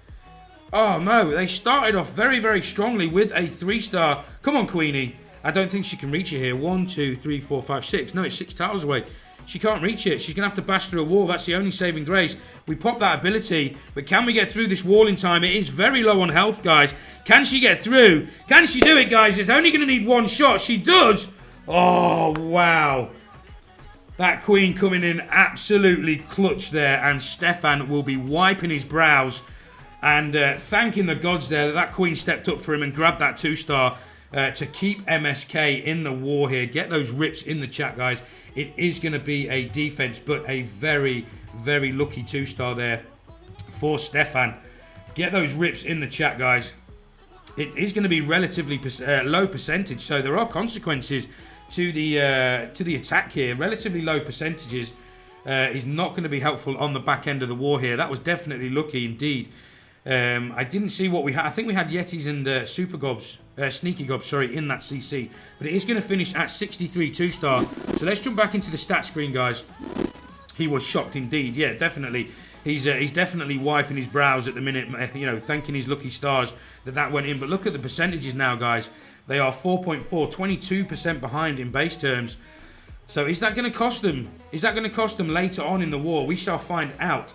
Oh, no. They started off very, very strongly with a 3-star. Come on, Queenie. I don't think she can reach it here. 1, 2, 3, 4, 5, 6. No, it's 6 towers away. She can't reach it. She's going to have to bash through a wall. That's the only saving grace. We pop that ability. But can we get through this wall in time? It is very low on health, guys. Can she get through? Can she do it, guys? It's only going to need 1 shot. She does. Oh, wow. That Queen coming in absolutely clutch there. And Stefan will be wiping his brows and thanking the gods there that Queen stepped up for him and grabbed that 2-star. to keep MSK in the war here. Get those rips in the chat, guys. It is going to be a defense, but a very, very lucky 2-star there for Stefan. Get those rips in the chat, guys. It is going to be relatively low percentage, so there are consequences to the attack here. Relatively low percentages is not going to be helpful on the back end of the war here. That was definitely lucky indeed. I didn't see what we had. I think we had Yetis and Super Gobs, Sneaky Gobs, sorry, in that CC. But it is going to finish at 63 2-star. So let's jump back into the stat screen, guys. He was shocked indeed. Yeah, definitely. He's definitely wiping his brows at the minute, you know, thanking his lucky stars that went in. But look at the percentages now, guys. They are 4.4, 22% behind in base terms. So is that going to cost them? Is that going to cost them later on in the war? We shall find out.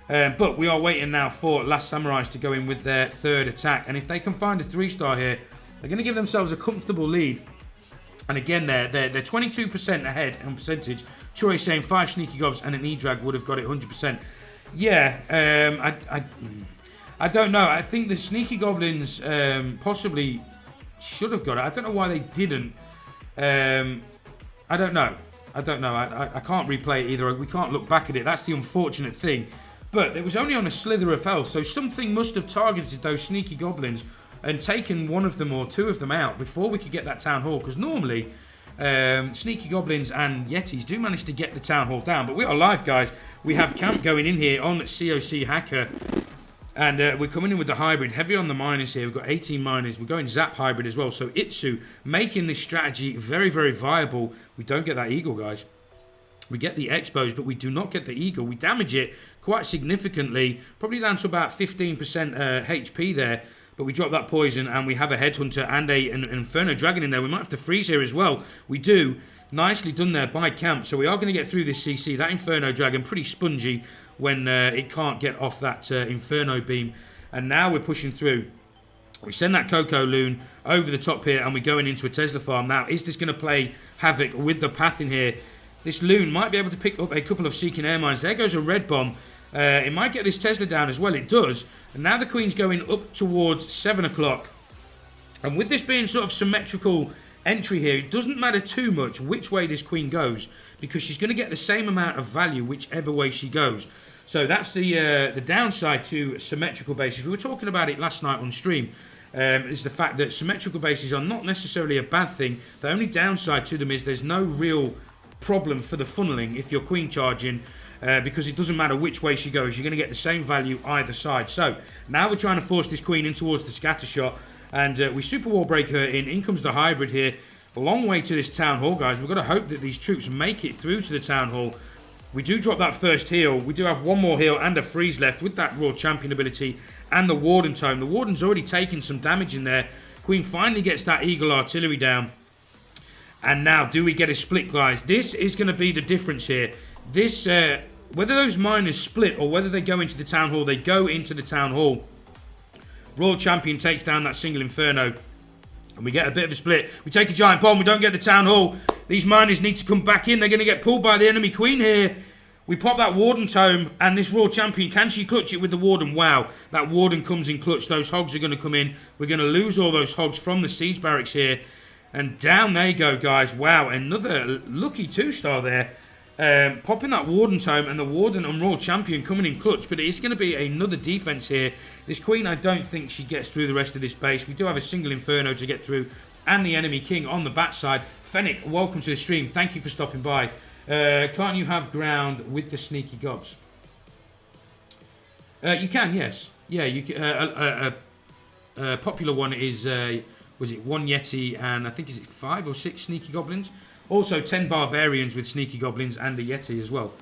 But we are waiting now for Last Samurais to go in with their third attack. And if they can find a 3-star here, they're going to give themselves a comfortable lead. And again, they're 22% ahead on percentage. Troy saying 5 Sneaky Gobs and an E-Drag would have got it 100%. Yeah, I don't know. I think the Sneaky Goblins possibly should have got it. I don't know why they didn't. I don't know. I can't replay it either. We can't look back at it. That's the unfortunate thing. But it was only on a slither of health, so something must have targeted those Sneaky Goblins and taken one of them or two of them out before we could get that Town Hall. Because normally, Sneaky Goblins and Yetis do manage to get the Town Hall down. But we are live, guys. We have camp going in here on COC Hacker. And we're coming in with the hybrid. Heavy on the miners here. We've got 18 miners. We're going Zap hybrid as well. So Itsu making this strategy very, very viable. We don't get that Eagle, guys. We get the Expos, but we do not get the Eagle. We damage it quite significantly. Probably down to about 15% HP there. But we drop that poison and we have a Headhunter and an Inferno Dragon in there. We might have to freeze here as well. We do. Nicely done there by camp. So we are going to get through this CC. That Inferno Dragon, pretty spongy when it can't get off that Inferno beam. And now we're pushing through. We send that Coco Loon over the top here and we're going into a Tesla farm. Now, is this going to play havoc with the path in here? This Loon might be able to pick up a couple of Seeking Air Mines. There goes a Red Bomb. It might get this Tesla down as well. It does. And now the Queen's going up towards 7 o'clock. And with this being sort of symmetrical entry here, it doesn't matter too much which way this Queen goes, because she's going to get the same amount of value whichever way she goes. So that's the downside to symmetrical bases. We were talking about it last night on stream. Is the fact that symmetrical bases are not necessarily a bad thing. The only downside to them is there's no real problem for the funneling if you're Queen charging, because it doesn't matter which way she goes. You're going to get the same value either side. So now we're trying to force this Queen in towards the scatter shot. And we Super Wall Break her in. In comes the hybrid here. A long way to this Town Hall, guys. We've got to hope that these troops make it through to the Town Hall. We do drop that first heal. We do have one more heal and a freeze left with that Raw Champion ability and the Warden Tome. The Warden's already taken some damage in there. Queen finally gets that Eagle Artillery down. And now, do we get a split, guys? This is going to be the difference here. This, whether those miners split or whether they go into the Town Hall, they go into the Town Hall. Royal Champion takes down that single Inferno. And we get a bit of a split. We take a giant bomb. We don't get the Town Hall. These miners need to come back in. They're going to get pulled by the enemy Queen here. We pop that Warden Tome. And this Royal Champion, can she clutch it with the Warden? Wow. That Warden comes in clutch. Those hogs are going to come in. We're going to lose all those hogs from the siege barracks here. And down they go, guys. Wow. Another lucky 2-star there. Popping that Warden Tome and the Warden and Royal Champion coming in clutch. But it's going to be another defense here. This Queen, I don't think she gets through the rest of this base. We do have a single Inferno to get through. And the enemy King on the backside. Fennec, welcome to the stream. Thank you for stopping by. Can't you have ground with the Sneaky Gobs? You can, yes. Yeah, you can. A popular one is, was it 1 Yeti and I think is it 5 or 6 Sneaky Goblins? Also 10 Barbarians with Sneaky Goblins and a Yeti as well.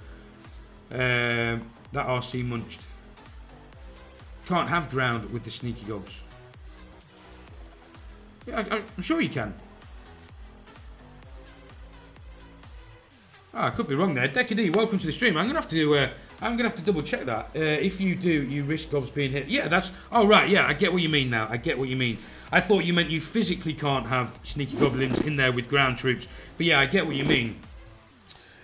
That RC munched. Can't have ground with the Sneaky Gobs. Yeah, I'm sure you can. I could be wrong there. Decady, welcome to the stream. I'm gonna have to double check that. If you do, you risk Gobs being hit. Yeah, that's. Oh right, yeah, I get what you mean now. I get what you mean. I thought you meant you physically can't have Sneaky Goblins in there with ground troops. But yeah, I get what you mean.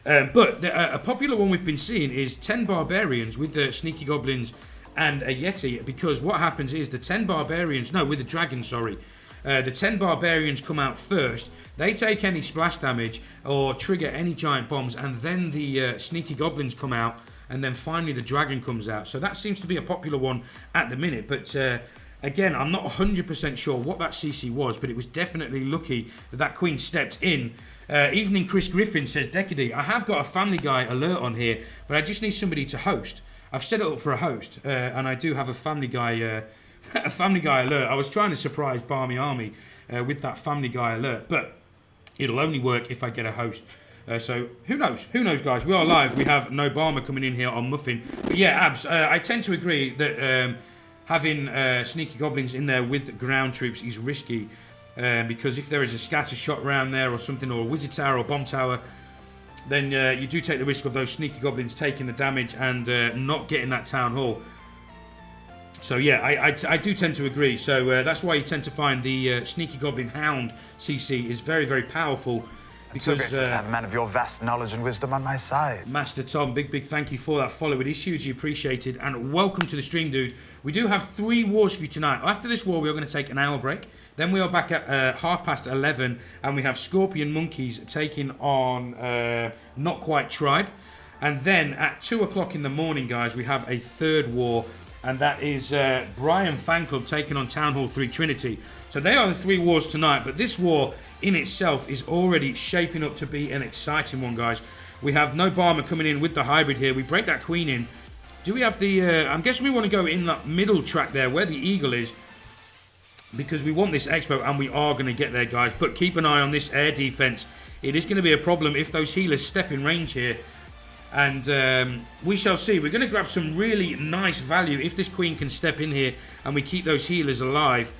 But a popular one we've been seeing is 10 Barbarians with the Sneaky Goblins and a Yeti, because what happens is the 10 Barbarians, no, with the Dragon, sorry. The 10 Barbarians come out first. They take any splash damage or trigger any giant bombs, and then the Sneaky Goblins come out, and then finally the Dragon comes out. So that seems to be a popular one at the minute, but again, I'm not 100% sure what that CC was, but it was definitely lucky that that Queen stepped in. Evening Chris Griffin says, Decady, I have got a Family Guy alert on here, but I just need somebody to host. I've set it up for a host, and I do have a Family Guy a Family Guy alert. I was trying to surprise Barmy Army with that Family Guy alert, but it'll only work if I get a host. So who knows? Who knows, guys? We are live. We have No Barmer coming in here on Muffin. But yeah, Abs, I tend to agree that having Sneaky Goblins in there with ground troops is risky, because if there is a scatter shot around there or something, or a Wizard Tower or Bomb Tower, then you do take the risk of those Sneaky Goblins taking the damage and not getting that Town Hall. So yeah, I do tend to agree. So that's why you tend to find the Sneaky Goblin Hound CC is very, very powerful. Because so to have a man of your vast knowledge and wisdom on my side. Master Tom, big thank you for that follow. It is hugely appreciated, and welcome to the stream, dude. We do have 3 wars for you tonight. After this war, we are going to take an hour break. Then we are back at 11:30, and we have Scorpion Monkeys taking on Not Quite Tribe. And then at 2 o'clock in the morning, guys, we have a 3rd war, and that is Brian Fan Club taking on Town Hall 3 Trinity. So they are the 3 wars tonight, but this war in itself is already shaping up to be an exciting one, guys. We have No Barmer coming in with the hybrid here. We break that Queen in. Do we have the... I'm guessing we want to go in that middle track there where the Eagle is, because we want this Expo, and we are going to get there, guys. But keep an eye on this air defense. It is going to be a problem if those healers step in range here. And we shall see. We're going to grab some really nice value if this Queen can step in here and we keep those healers alive.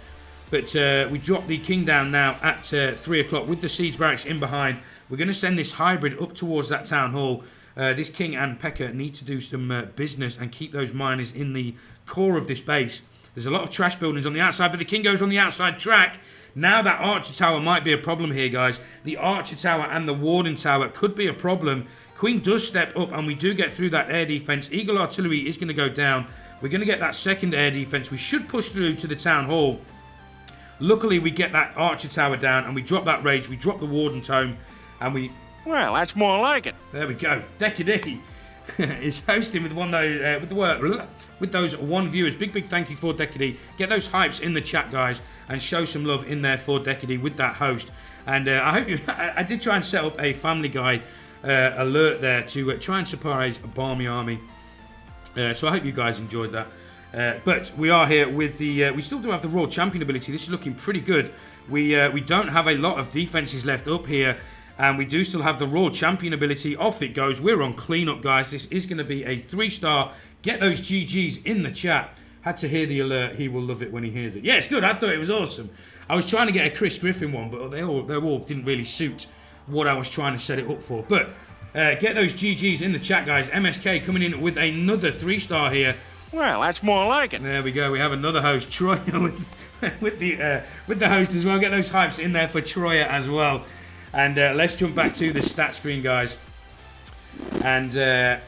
But we drop the King down now at 3 o'clock with the Siege Barracks in behind. We're going to send this hybrid up towards that Town Hall. This King and Pekka need to do some business and keep those miners in the core of this base. There's a lot of trash buildings on the outside, but the King goes on the outside track. Now that Archer Tower might be a problem here, guys. The Archer Tower and the Warden Tower could be a problem. Queen does step up, and we do get through that air defense. Eagle Artillery is going to go down. We're going to get that second air defense. We should push through to the Town Hall. Luckily, we get that Archer Tower down, and we drop that Rage. We drop the Warden Tome, and we... Well, that's more like it. There we go. Decady is hosting with with those 1 viewers. Big thank you for Decady. Get those hypes in the chat, guys, and show some love in there for Decady with that host. And I hope you... I did try and set up a Family Guy alert there to try and surprise Barmy Army. So I hope you guys enjoyed that. But we are here with the... we still do have the Royal Champion ability. This is looking pretty good. We don't have a lot of defenses left up here. And we do still have the Royal Champion ability. Off it goes. We're on cleanup, guys. This is going to be a 3-star. Get those GGs in the chat. Had to hear the alert. He will love it when he hears it. Yeah, it's good. I thought it was awesome. I was trying to get a Chris Griffin one, but they all didn't really suit what I was trying to set it up for. But get those GGs in the chat, guys. MSK coming in with another 3-star here. Well, that's more like it. There we go. We have another host, Troya, with the host as well. Get those hypes in there for Troya as well. And let's jump back to the stat screen, guys. And now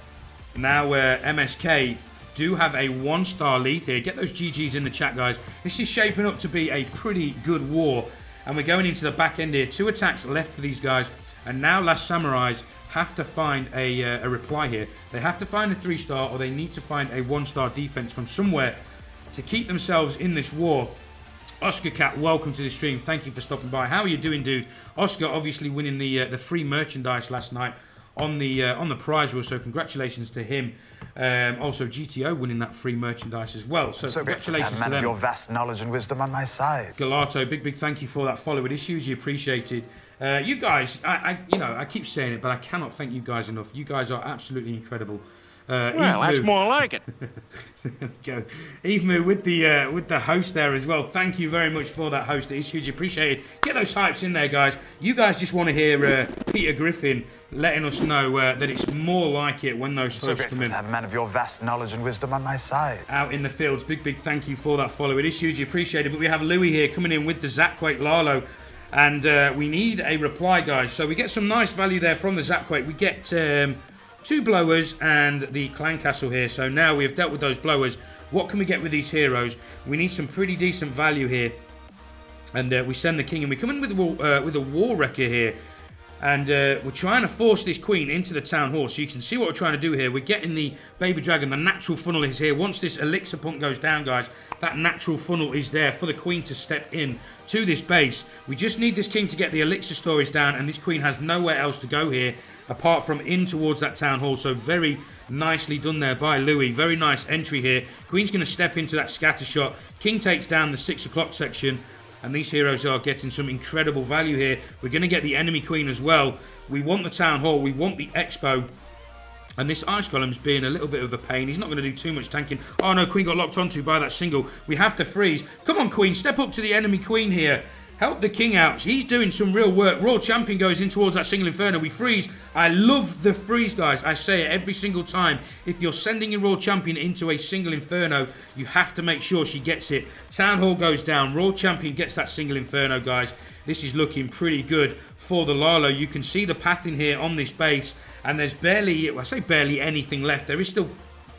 MSK do have a 1-star lead here. Get those GGs in the chat, guys. This is shaping up to be a pretty good war. And we're going into the back end here. 2 attacks left for these guys. And now Last Samurais have to find a reply here. They have to find a 3-star, or they need to find a 1-star defense from somewhere to keep themselves in this war. Oscar Cat, welcome to the stream. Thank you for stopping by. How are you doing, dude? Oscar obviously winning the free merchandise last night on the prize wheel, so congratulations to him. Also GTO winning that free merchandise as well. So congratulations to them. Man of your vast knowledge and wisdom on my side. Galato, big thank you for that follow. It is hugely appreciated. You guys, I keep saying it, but I cannot thank you guys enough. You guys are absolutely incredible. Well, that's more like it. There we go. Eve with the host there as well. Thank you very much for that host. It is hugely appreciated. Get those hypes in there, guys. You guys just want to hear Peter Griffin letting us know that it's more like it when those hosts come in. To have a man of your vast knowledge and wisdom on my side. Out in the fields. Big thank you for that follow. It is hugely appreciated. But we have Louis here coming in with the Zapquake Lalo. And we need a reply, guys. So we get some nice value there from the Zapquake. We get 2 blowers and the Clan Castle here. So now we have dealt with those blowers. What can we get with these heroes? We need some pretty decent value here. And we send the king, and we come in with a war wrecker here. And we're trying to force this queen into the town hall. So you can see what we're trying to do here. We're getting the baby dragon. The natural funnel is here. Once this elixir pump goes down, guys, that natural funnel is there for the queen to step in to this base. We just need this king to get the elixir storage down. And this queen has nowhere else to go here apart from in towards that town hall. So very nicely done there by Louis. Very nice entry here. Queen's going to step into that scatter shot. King takes down the 6 o'clock section. And these heroes are getting some incredible value here. We're going to get the enemy queen as well. We want the town hall. We want the expo. And this ice golem's being a little bit of a pain. He's not going to do too much tanking. Oh no, queen got locked onto by that single. We have to freeze. Come on, queen. Step up to the enemy queen here. Help the king out. He's doing some real work. Royal champion goes in towards that single inferno. We freeze. I love the freeze, guys. I say it every single time. If you're sending your royal champion into a single inferno, you have to make sure she gets it. Town hall goes down. Royal champion gets that single inferno, guys. This is looking pretty good for the Lalo. You can see the path in here on this base. And there's barely, I say barely anything left. There is still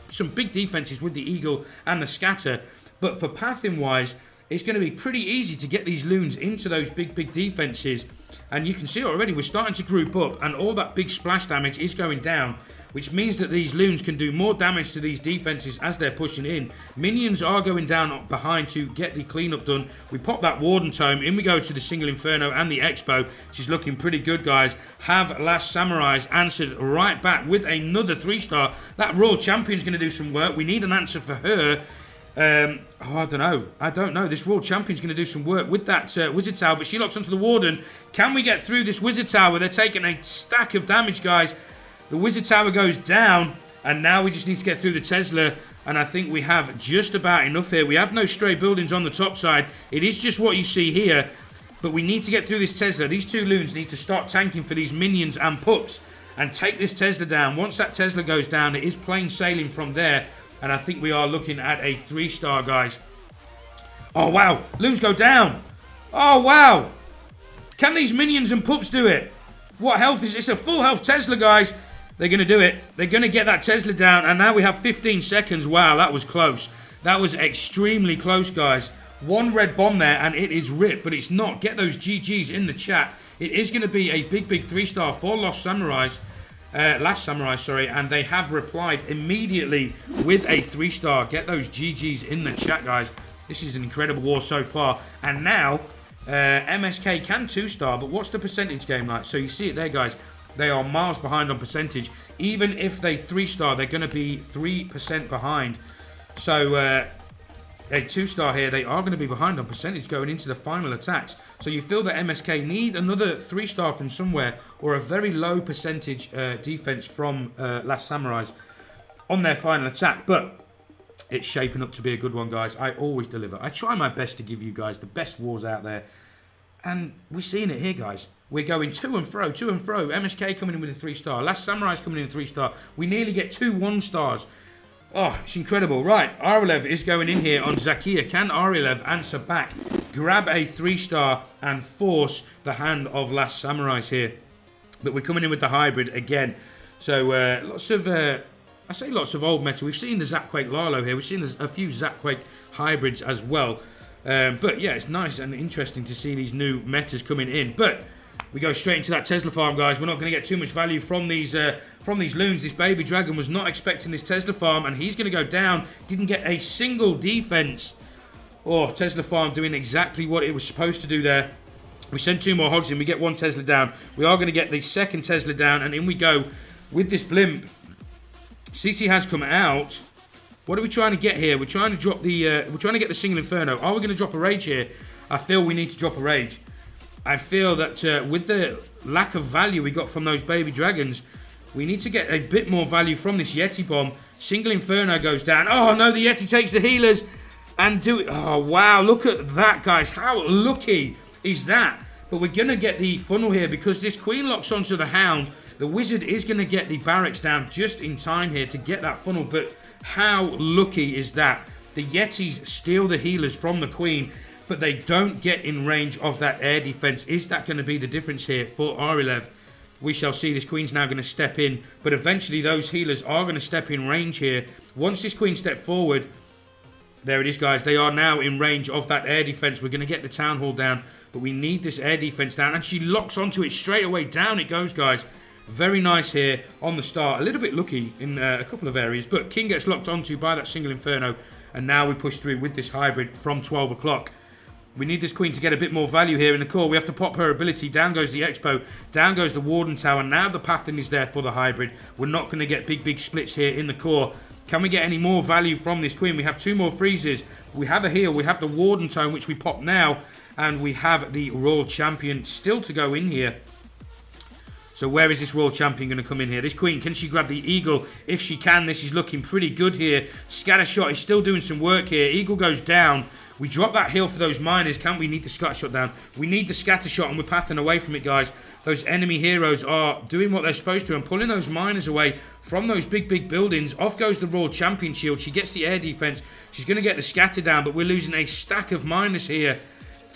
some big defenses with the eagle and the scatter. But for pathing wise, it's going to be pretty easy to get these loons into those big defenses. And you can see already we're starting to group up, and all that big splash damage is going down, which means that these loons can do more damage to these defenses as they're pushing in. Minions are going down behind to get the cleanup done. We pop that Warden Tome. In we go to the single inferno and the expo, which is looking pretty good, guys. Have Last Samurais answered right back with another 3-star. That Royal Champion's going to do some work. We need an answer for her. I don't know. This World Champion's going to do some work with that Wizard Tower, but she locks onto the Warden. Can we get through this Wizard Tower? They're taking a stack of damage, guys. The Wizard Tower goes down, and now we just need to get through the Tesla, and I think we have just about enough here. We have no stray buildings on the top side. It is just what you see here, but we need to get through this Tesla. These two loons need to start tanking for these minions and pups and take this Tesla down. Once that Tesla goes down, it is plain sailing from there. And I think we are looking at a 3-star, guys. Oh, wow. Loons go down. Oh, wow. Can these minions and pups do it? What health is it? It's a full health Tesla, guys. They're going to do it. They're going to get that Tesla down. And now we have 15 seconds. Wow, that was close. That was extremely close, guys. One red bomb there, and it is ripped. But it's not. Get those GGs in the chat. It is going to be a big 3-star for Last Samurai, sorry, and they have replied immediately with a 3-star. Get those GGs in the chat, guys. This is an incredible war so far. And now, MSK can 2-star, but what's the percentage game like? So you see it there, guys. They are miles behind on percentage. Even if they 3-star, they're going to be 3% behind. So, a 2-star here, they are going to be behind on percentage going into the final attacks. So you feel that MSK need another 3-star from somewhere, or a very low percentage defense from Last Samurais on their final attack. But it's shaping up to be a good one, guys. I always deliver. I try my best to give you guys the best wars out there. And we're seeing it here, guys. We're going to and fro. MSK coming in with a 3-star. Last Samurai's coming in a 3-star. We nearly get 2 1-stars. Oh, it's incredible. Right, Arilev is going in here on Zakia. Can Arilev answer back, grab a 3-star, and force the hand of Last Samurais here? But we're coming in with the hybrid again. So, lots of old metal. We've seen the Zapquake Lalo here. We've seen a few Zapquake hybrids as well. But, yeah, it's nice and interesting to see these new metas coming in. But we go straight into that Tesla farm, guys. We're not going to get too much value from these loons. This baby dragon was not expecting this Tesla farm, and he's going to go down. Didn't get a single defense. Oh, Tesla farm doing exactly what it was supposed to do there. We send 2 more hogs in. We get 1 Tesla down. We are going to get the second Tesla down, and in we go with this blimp. CC has come out. What are we trying to get here? We're trying to drop the. We're trying to get the single inferno. Are we going to drop a rage here? I feel we need to drop a rage. I feel that with the lack of value we got from those baby dragons, we need to get a bit more value from this Yeti bomb. Single Inferno goes down. Oh, no, the Yeti takes the healers and do it. Oh, wow, look at that, guys. How lucky is that? But we're going to get the funnel here because this queen locks onto the hound. The wizard is going to get the barracks down just in time here to get that funnel. But how lucky is that? The Yetis steal the healers from the queen, but they don't get in range of that air defense. Is that going to be the difference here for Arilev? We shall see. This queen's now going to step in, but eventually those healers are going to step in range here. Once this queen steps forward, There it is, guys. They are now in range of that air defense. We're going to get the Town Hall down, but we need this air defense down. And she locks onto it straight away. Down it goes, guys. Very nice here on the start. A little bit lucky in a couple of areas, but King gets locked onto by that single Inferno. And now we push through with this hybrid from 12 o'clock. We need this Queen to get a bit more value here in the core. We have to pop her ability. Down goes the Expo. Down goes the Warden Tower. Now the pathing is there for the hybrid. We're not going to get big splits here in the core. Can we get any more value from this Queen? We have 2 more freezes. We have a heal. We have the Warden Tome, which we pop now. And we have the Royal Champion still to go in here. So where is this Royal Champion going to come in here? This Queen, can she grab the Eagle? If she can, this is looking pretty good here. Scattershot is still doing some work here. Eagle goes down. We drop that heal for those miners. Can't we need the Scattershot down? We need the Scattershot, and we're pathing away from it, guys. Those enemy heroes are doing what they're supposed to and pulling those miners away from those big buildings. Off goes the Royal Champion shield. She gets the air defense. She's going to get the scatter down, but we're losing a stack of miners here.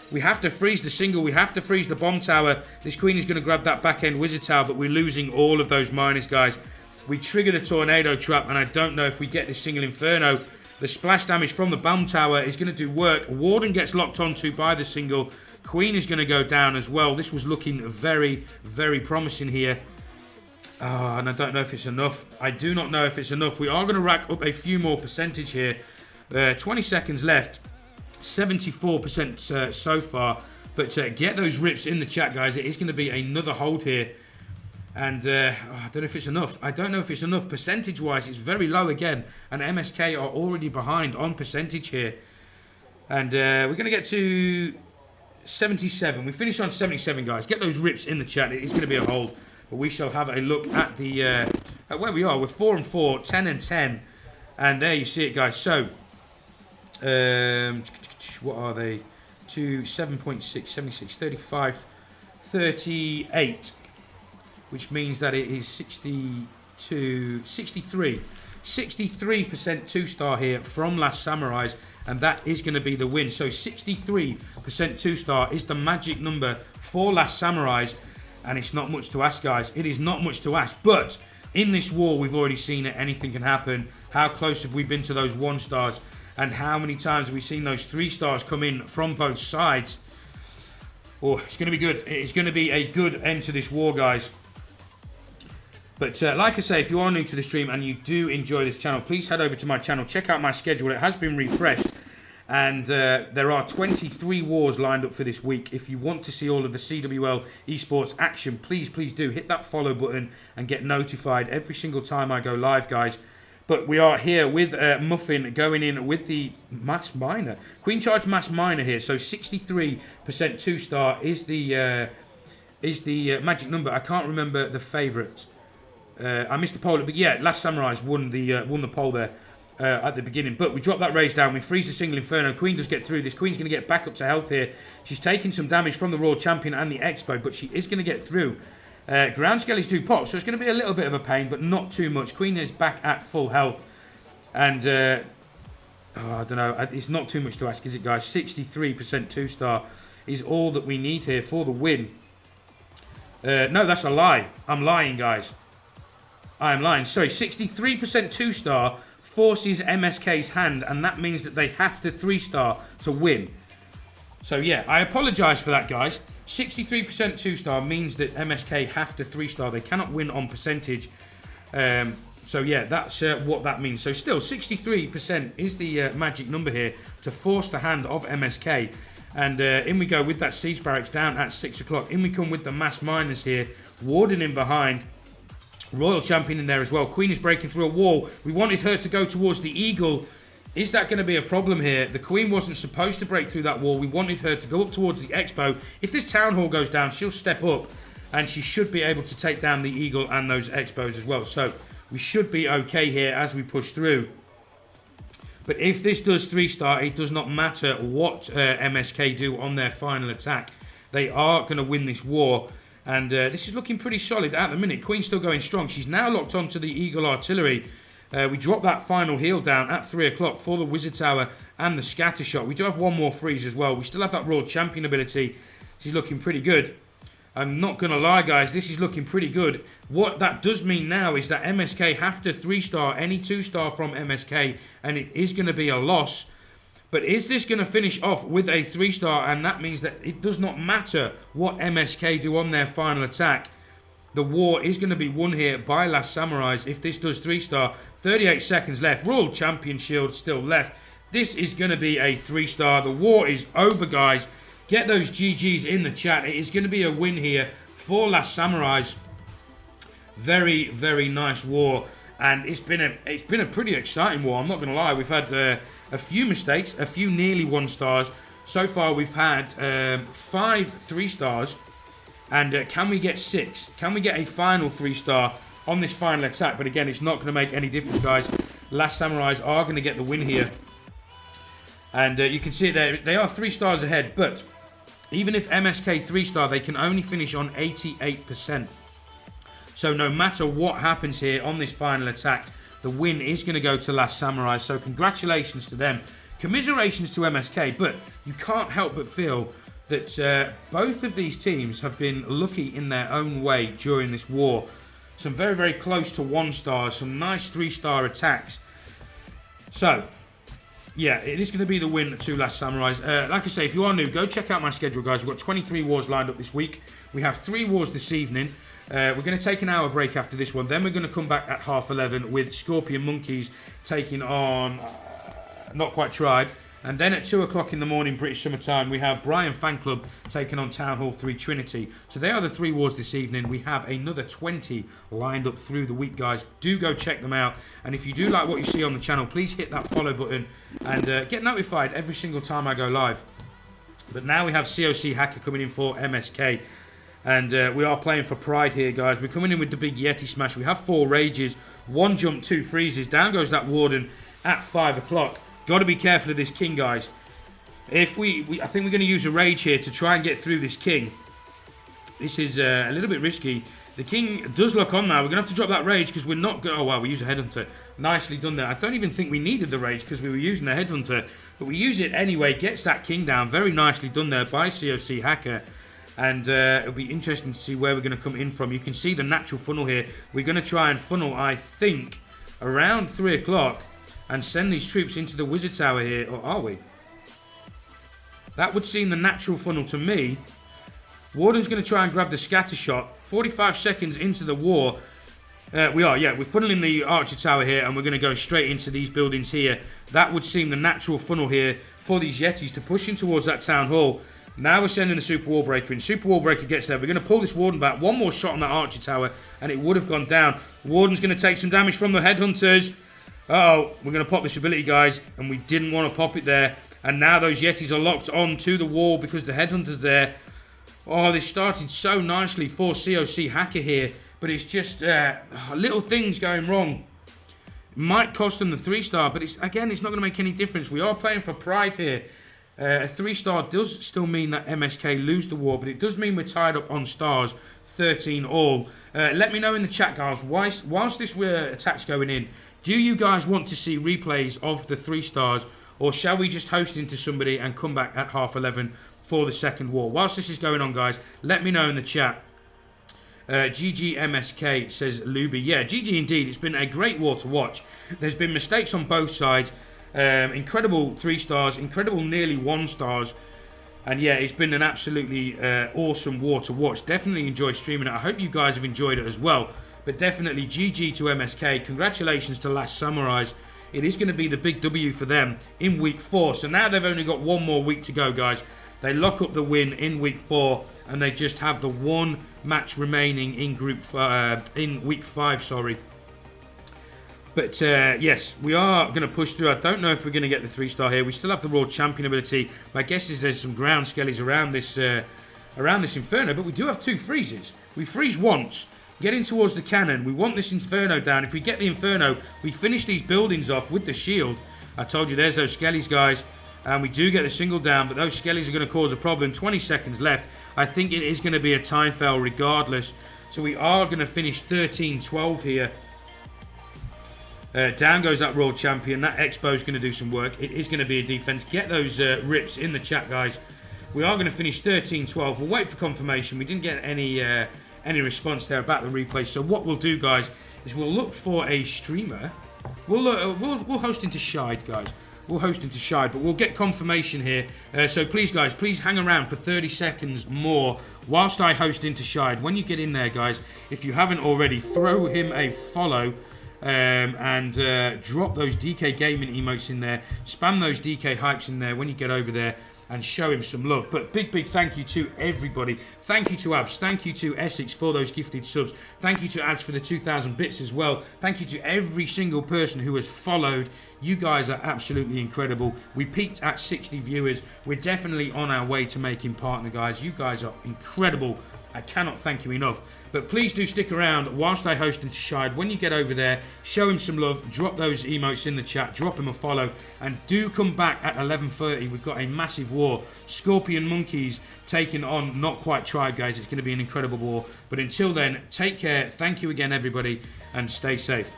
We have to freeze the single. We have to freeze the bomb tower. This Queen is going to grab that back end wizard tower, but we're losing all of those miners, guys. We trigger the tornado trap, and I don't know if we get this single Inferno. The splash damage from the bomb tower is going to do work. Warden gets locked onto by the single. Queen is going to go down as well. This was looking very promising here. And I don't know if it's enough. I do not know if it's enough. We are going to rack up a few more percentage here. 20 seconds left. 74% so far. But get those rips in the chat, guys. It is going to be another hold here. And I don't know if it's enough. I don't know if it's enough. Percentage-wise, it's very low again. And MSK are already behind on percentage here. And we're going to get to 77. We finished on 77, guys. Get those rips in the chat. It is going to be a hold. But we shall have a look at the at where we are. We're 4 and 4, 10 and 10. And there you see it, guys. So, what are they? 7.6, 76, 35, 38. Which means that it is 63. 63% 2-star here from Last Samurais, and that is going to be the win. So 63% 2-star is the magic number for Last Samurais, and it's not much to ask, guys. It is not much to ask, but in this war, we've already seen it. Anything can happen. How close have we been to those 1-stars, and how many times have we seen those 3-stars come in from both sides? Oh, it's going to be good. It's going to be a good end to this war, guys. But like I say, if you are new to the stream and you do enjoy this channel, please head over to my channel. Check out my schedule. It has been refreshed. And there are 23 wars lined up for this week. If you want to see all of the CWL E-Sports action, please do hit that follow button and get notified every single time I go live, guys. But we are here with Muffin going in with the Mass Miner. Queen Charge Mass Miner here. So 63% 2-star is the magic number. I can't remember the favourite. I missed the poll, but yeah, Last Samurais won the poll there at the beginning. But we drop that raise down. We freeze the single Inferno. Queen does get through this. Queen's going to get back up to health here. She's taking some damage from the Royal Champion and the Expo, but she is going to get through. Ground Skellies do pop, so it's going to be a little bit of a pain, but not too much. Queen is back at full health. And, I don't know. It's not too much to ask, is it, guys? 63% 2-star is all that we need here for the win. No, that's a lie. I'm lying, guys. I am lying. Sorry, 63% 2-star forces MSK's hand, and that means that they have to 3-star to win. So yeah, I apologise for that, guys. 63% 2-star means that MSK have to 3-star. They cannot win on percentage. So yeah, that's what that means. So still, 63% is the magic number here to force the hand of MSK. And in we go with that siege barracks down at 6 o'clock. In we come with the mass miners here. Warden in behind. Royal Champion in there as well. Queen is breaking through a wall. We wanted her to go towards the Eagle. Is that going to be a problem here? The Queen wasn't supposed to break through that wall. We wanted her to go up towards the Expo. If this Town Hall goes down, she'll step up and she should be able to take down the Eagle and those Expos as well. So we should be okay here as we push through. But if this does 3-star, it does not matter what MSK do on their final attack. They are going to win this war. And this is looking pretty solid at the minute. Queen's still going strong. She's now locked onto the Eagle Artillery. We drop that final heal down at 3 o'clock for the Wizard Tower and the Scatter Shot. We do have one more freeze as well. We still have that Royal Champion ability. This is looking pretty good. I'm not going to lie, guys. This is looking pretty good. What that does mean now is that MSK have to 3-star any 2-star from MSK. And it is going to be a loss. But is this going to finish off with a 3-star? And that means that it does not matter what MSK do on their final attack. The war is going to be won here by Last Samurais if this does 3-star. 38 seconds left. World Champion Shield still left. This is going to be a 3-star. The war is over, guys. Get those GGs in the chat. It is going to be a win here for Last Samurais. Very, very nice war. And it's been a pretty exciting war. I'm not going to lie. We've had a few mistakes, a few nearly 1-stars. So far, we've had 5 3-stars. And can we get 6? Can we get a final 3-star on this final attack? But again, it's not going to make any difference, guys. Last Samurais are going to get the win here. And you can see it there. They are 3 stars ahead. But even if MSK 3-star, they can only finish on 88%. So no matter what happens here on this final attack, the win is going to go to Last Samurai. So congratulations to them. Commiserations to MSK. But you can't help but feel that both of these teams have been lucky in their own way during this war. Some very, very close to 1-stars. Some nice 3-star attacks. So, yeah, it is going to be the win to Last Samurais. Like I say, if you are new, go check out my schedule, guys. We've got 23 wars lined up this week. We have 3 wars this evening. We're going to take an hour break after this one. Then we're going to come back at 11:30 with Scorpion Monkeys taking on Not Quite Tribe. And then at 2 o'clock in the morning, British Summer Time, we have Brian Fan Club taking on Town Hall 3 Trinity. So they are the 3 wars this evening. We have another 20 lined up through the week, guys. Do go check them out. And if you do like what you see on the channel, please hit that follow button and get notified every single time I go live. But now we have COC Hacker coming in for MSK. And we are playing for pride here, guys. We're coming in with the big Yeti smash. We have 4 rages, 1 jump, 2 freezes. Down goes that Warden at 5 o'clock. Got to be careful of this king, guys. If I think we're going to use a rage here to try and get through this king. This is a little bit risky. The king does lock on now. We're going to have to drop that rage because we're not going. Oh wow, we use a headhunter. Nicely done there. I don't even think we needed the rage because we were using the headhunter, but we use it anyway. Gets that king down. Very nicely done there by COC Hacker. And it'll be interesting to see where we're going to come in from. You can see the natural funnel here. We're going to try and funnel, I think, around 3 o'clock. And send these troops into the wizard tower here, or are we? That would seem the natural funnel to me. Warden's going to try and grab the scatter shot. 45 seconds into the war. We are, yeah. We're funneling the archer tower here, and we're going to go straight into these buildings here. That would seem the natural funnel here for these Yetis to push in towards that town hall. Now we're sending the Super Wall Breaker in. Super Wall Breaker gets there. We're going to pull this Warden back. 1 more shot on that archer tower, and it would have gone down. Warden's going to take some damage from the headhunters. Uh-oh, we're going to pop this ability, guys, and we didn't want to pop it there. And now those Yetis are locked on to the wall because the headhunter's there. Oh, this started so nicely for COC Hacker here, but it's just little things going wrong. It might cost them the 3-star, but it's not going to make any difference. We are playing for pride here. A 3-star does still mean that MSK lose the war, but it does mean we're tied up on stars, 13 all. Let me know in the chat, guys, whilst this attack's going in, do you guys want to see replays of the 3-stars, or shall we just host into somebody and come back at 11:30 for the second war? Whilst this is going on, guys, let me know in the chat. GG MSK says Luby. Yeah, GG indeed. It's been a great war to watch. There's been mistakes on both sides. Incredible 3-stars, incredible nearly 1-stars. And yeah, it's been an absolutely awesome war to watch. Definitely enjoyed streaming it. I hope you guys have enjoyed it as well. But definitely GG to MSK. Congratulations to Last Samurais. It is going to be the big W for them in week 4. So now they've only got 1 more week to go, guys. They lock up the win in week 4, and they just have the 1 match remaining in in week 5. Sorry. But yes, we are going to push through. I don't know if we're going to get the 3-star here. We still have the World Champion ability. My guess is there's some ground skellies around this Inferno, but we do have 2 freezes. We freeze once. Getting towards the cannon, we want this Inferno down. If we get the Inferno, we finish these buildings off with the shield. I told you, there's those skellies, guys. And we do get the single down, but those skellies are going to cause a problem. 20 seconds left. I think it is going to be a time fail regardless. So we are going to finish 13-12 here. Down goes that World Champion. That Expo is going to do some work. It is going to be a defense. Get those rips in the chat, guys. We are going to finish 13-12. We'll wait for confirmation. We didn't get any response there about the replay. So what we'll do, guys, is we'll look for a streamer. We'll host into Shide, guys. we'll host into Shide, but we'll get confirmation here. So please, guys, please hang around for 30 seconds more whilst I host into Shide. When you get in there, guys, if you haven't already, throw him a follow. And drop those DK Gaming emotes in there. Spam those DK hypes in there when you get over there and show him some love. But big thank you to everybody. Thank you to Abs. Thank you to Essex for those gifted subs. Thank you to Abs for the 2,000 bits as well. Thank you to every single person who has followed. You guys are absolutely incredible. We peaked at 60 viewers. We're definitely on our way to making partner, guys. You guys are incredible. I cannot thank you enough. But please do stick around whilst I host into Shide. When you get over there, show him some love, drop those emotes in the chat, drop him a follow, and do come back at 11:30. We've got a massive war. Scorpion Monkeys taking on Not Quite Tribe, guys. It's going to be an incredible war. But until then, take care. Thank you again, everybody, and stay safe.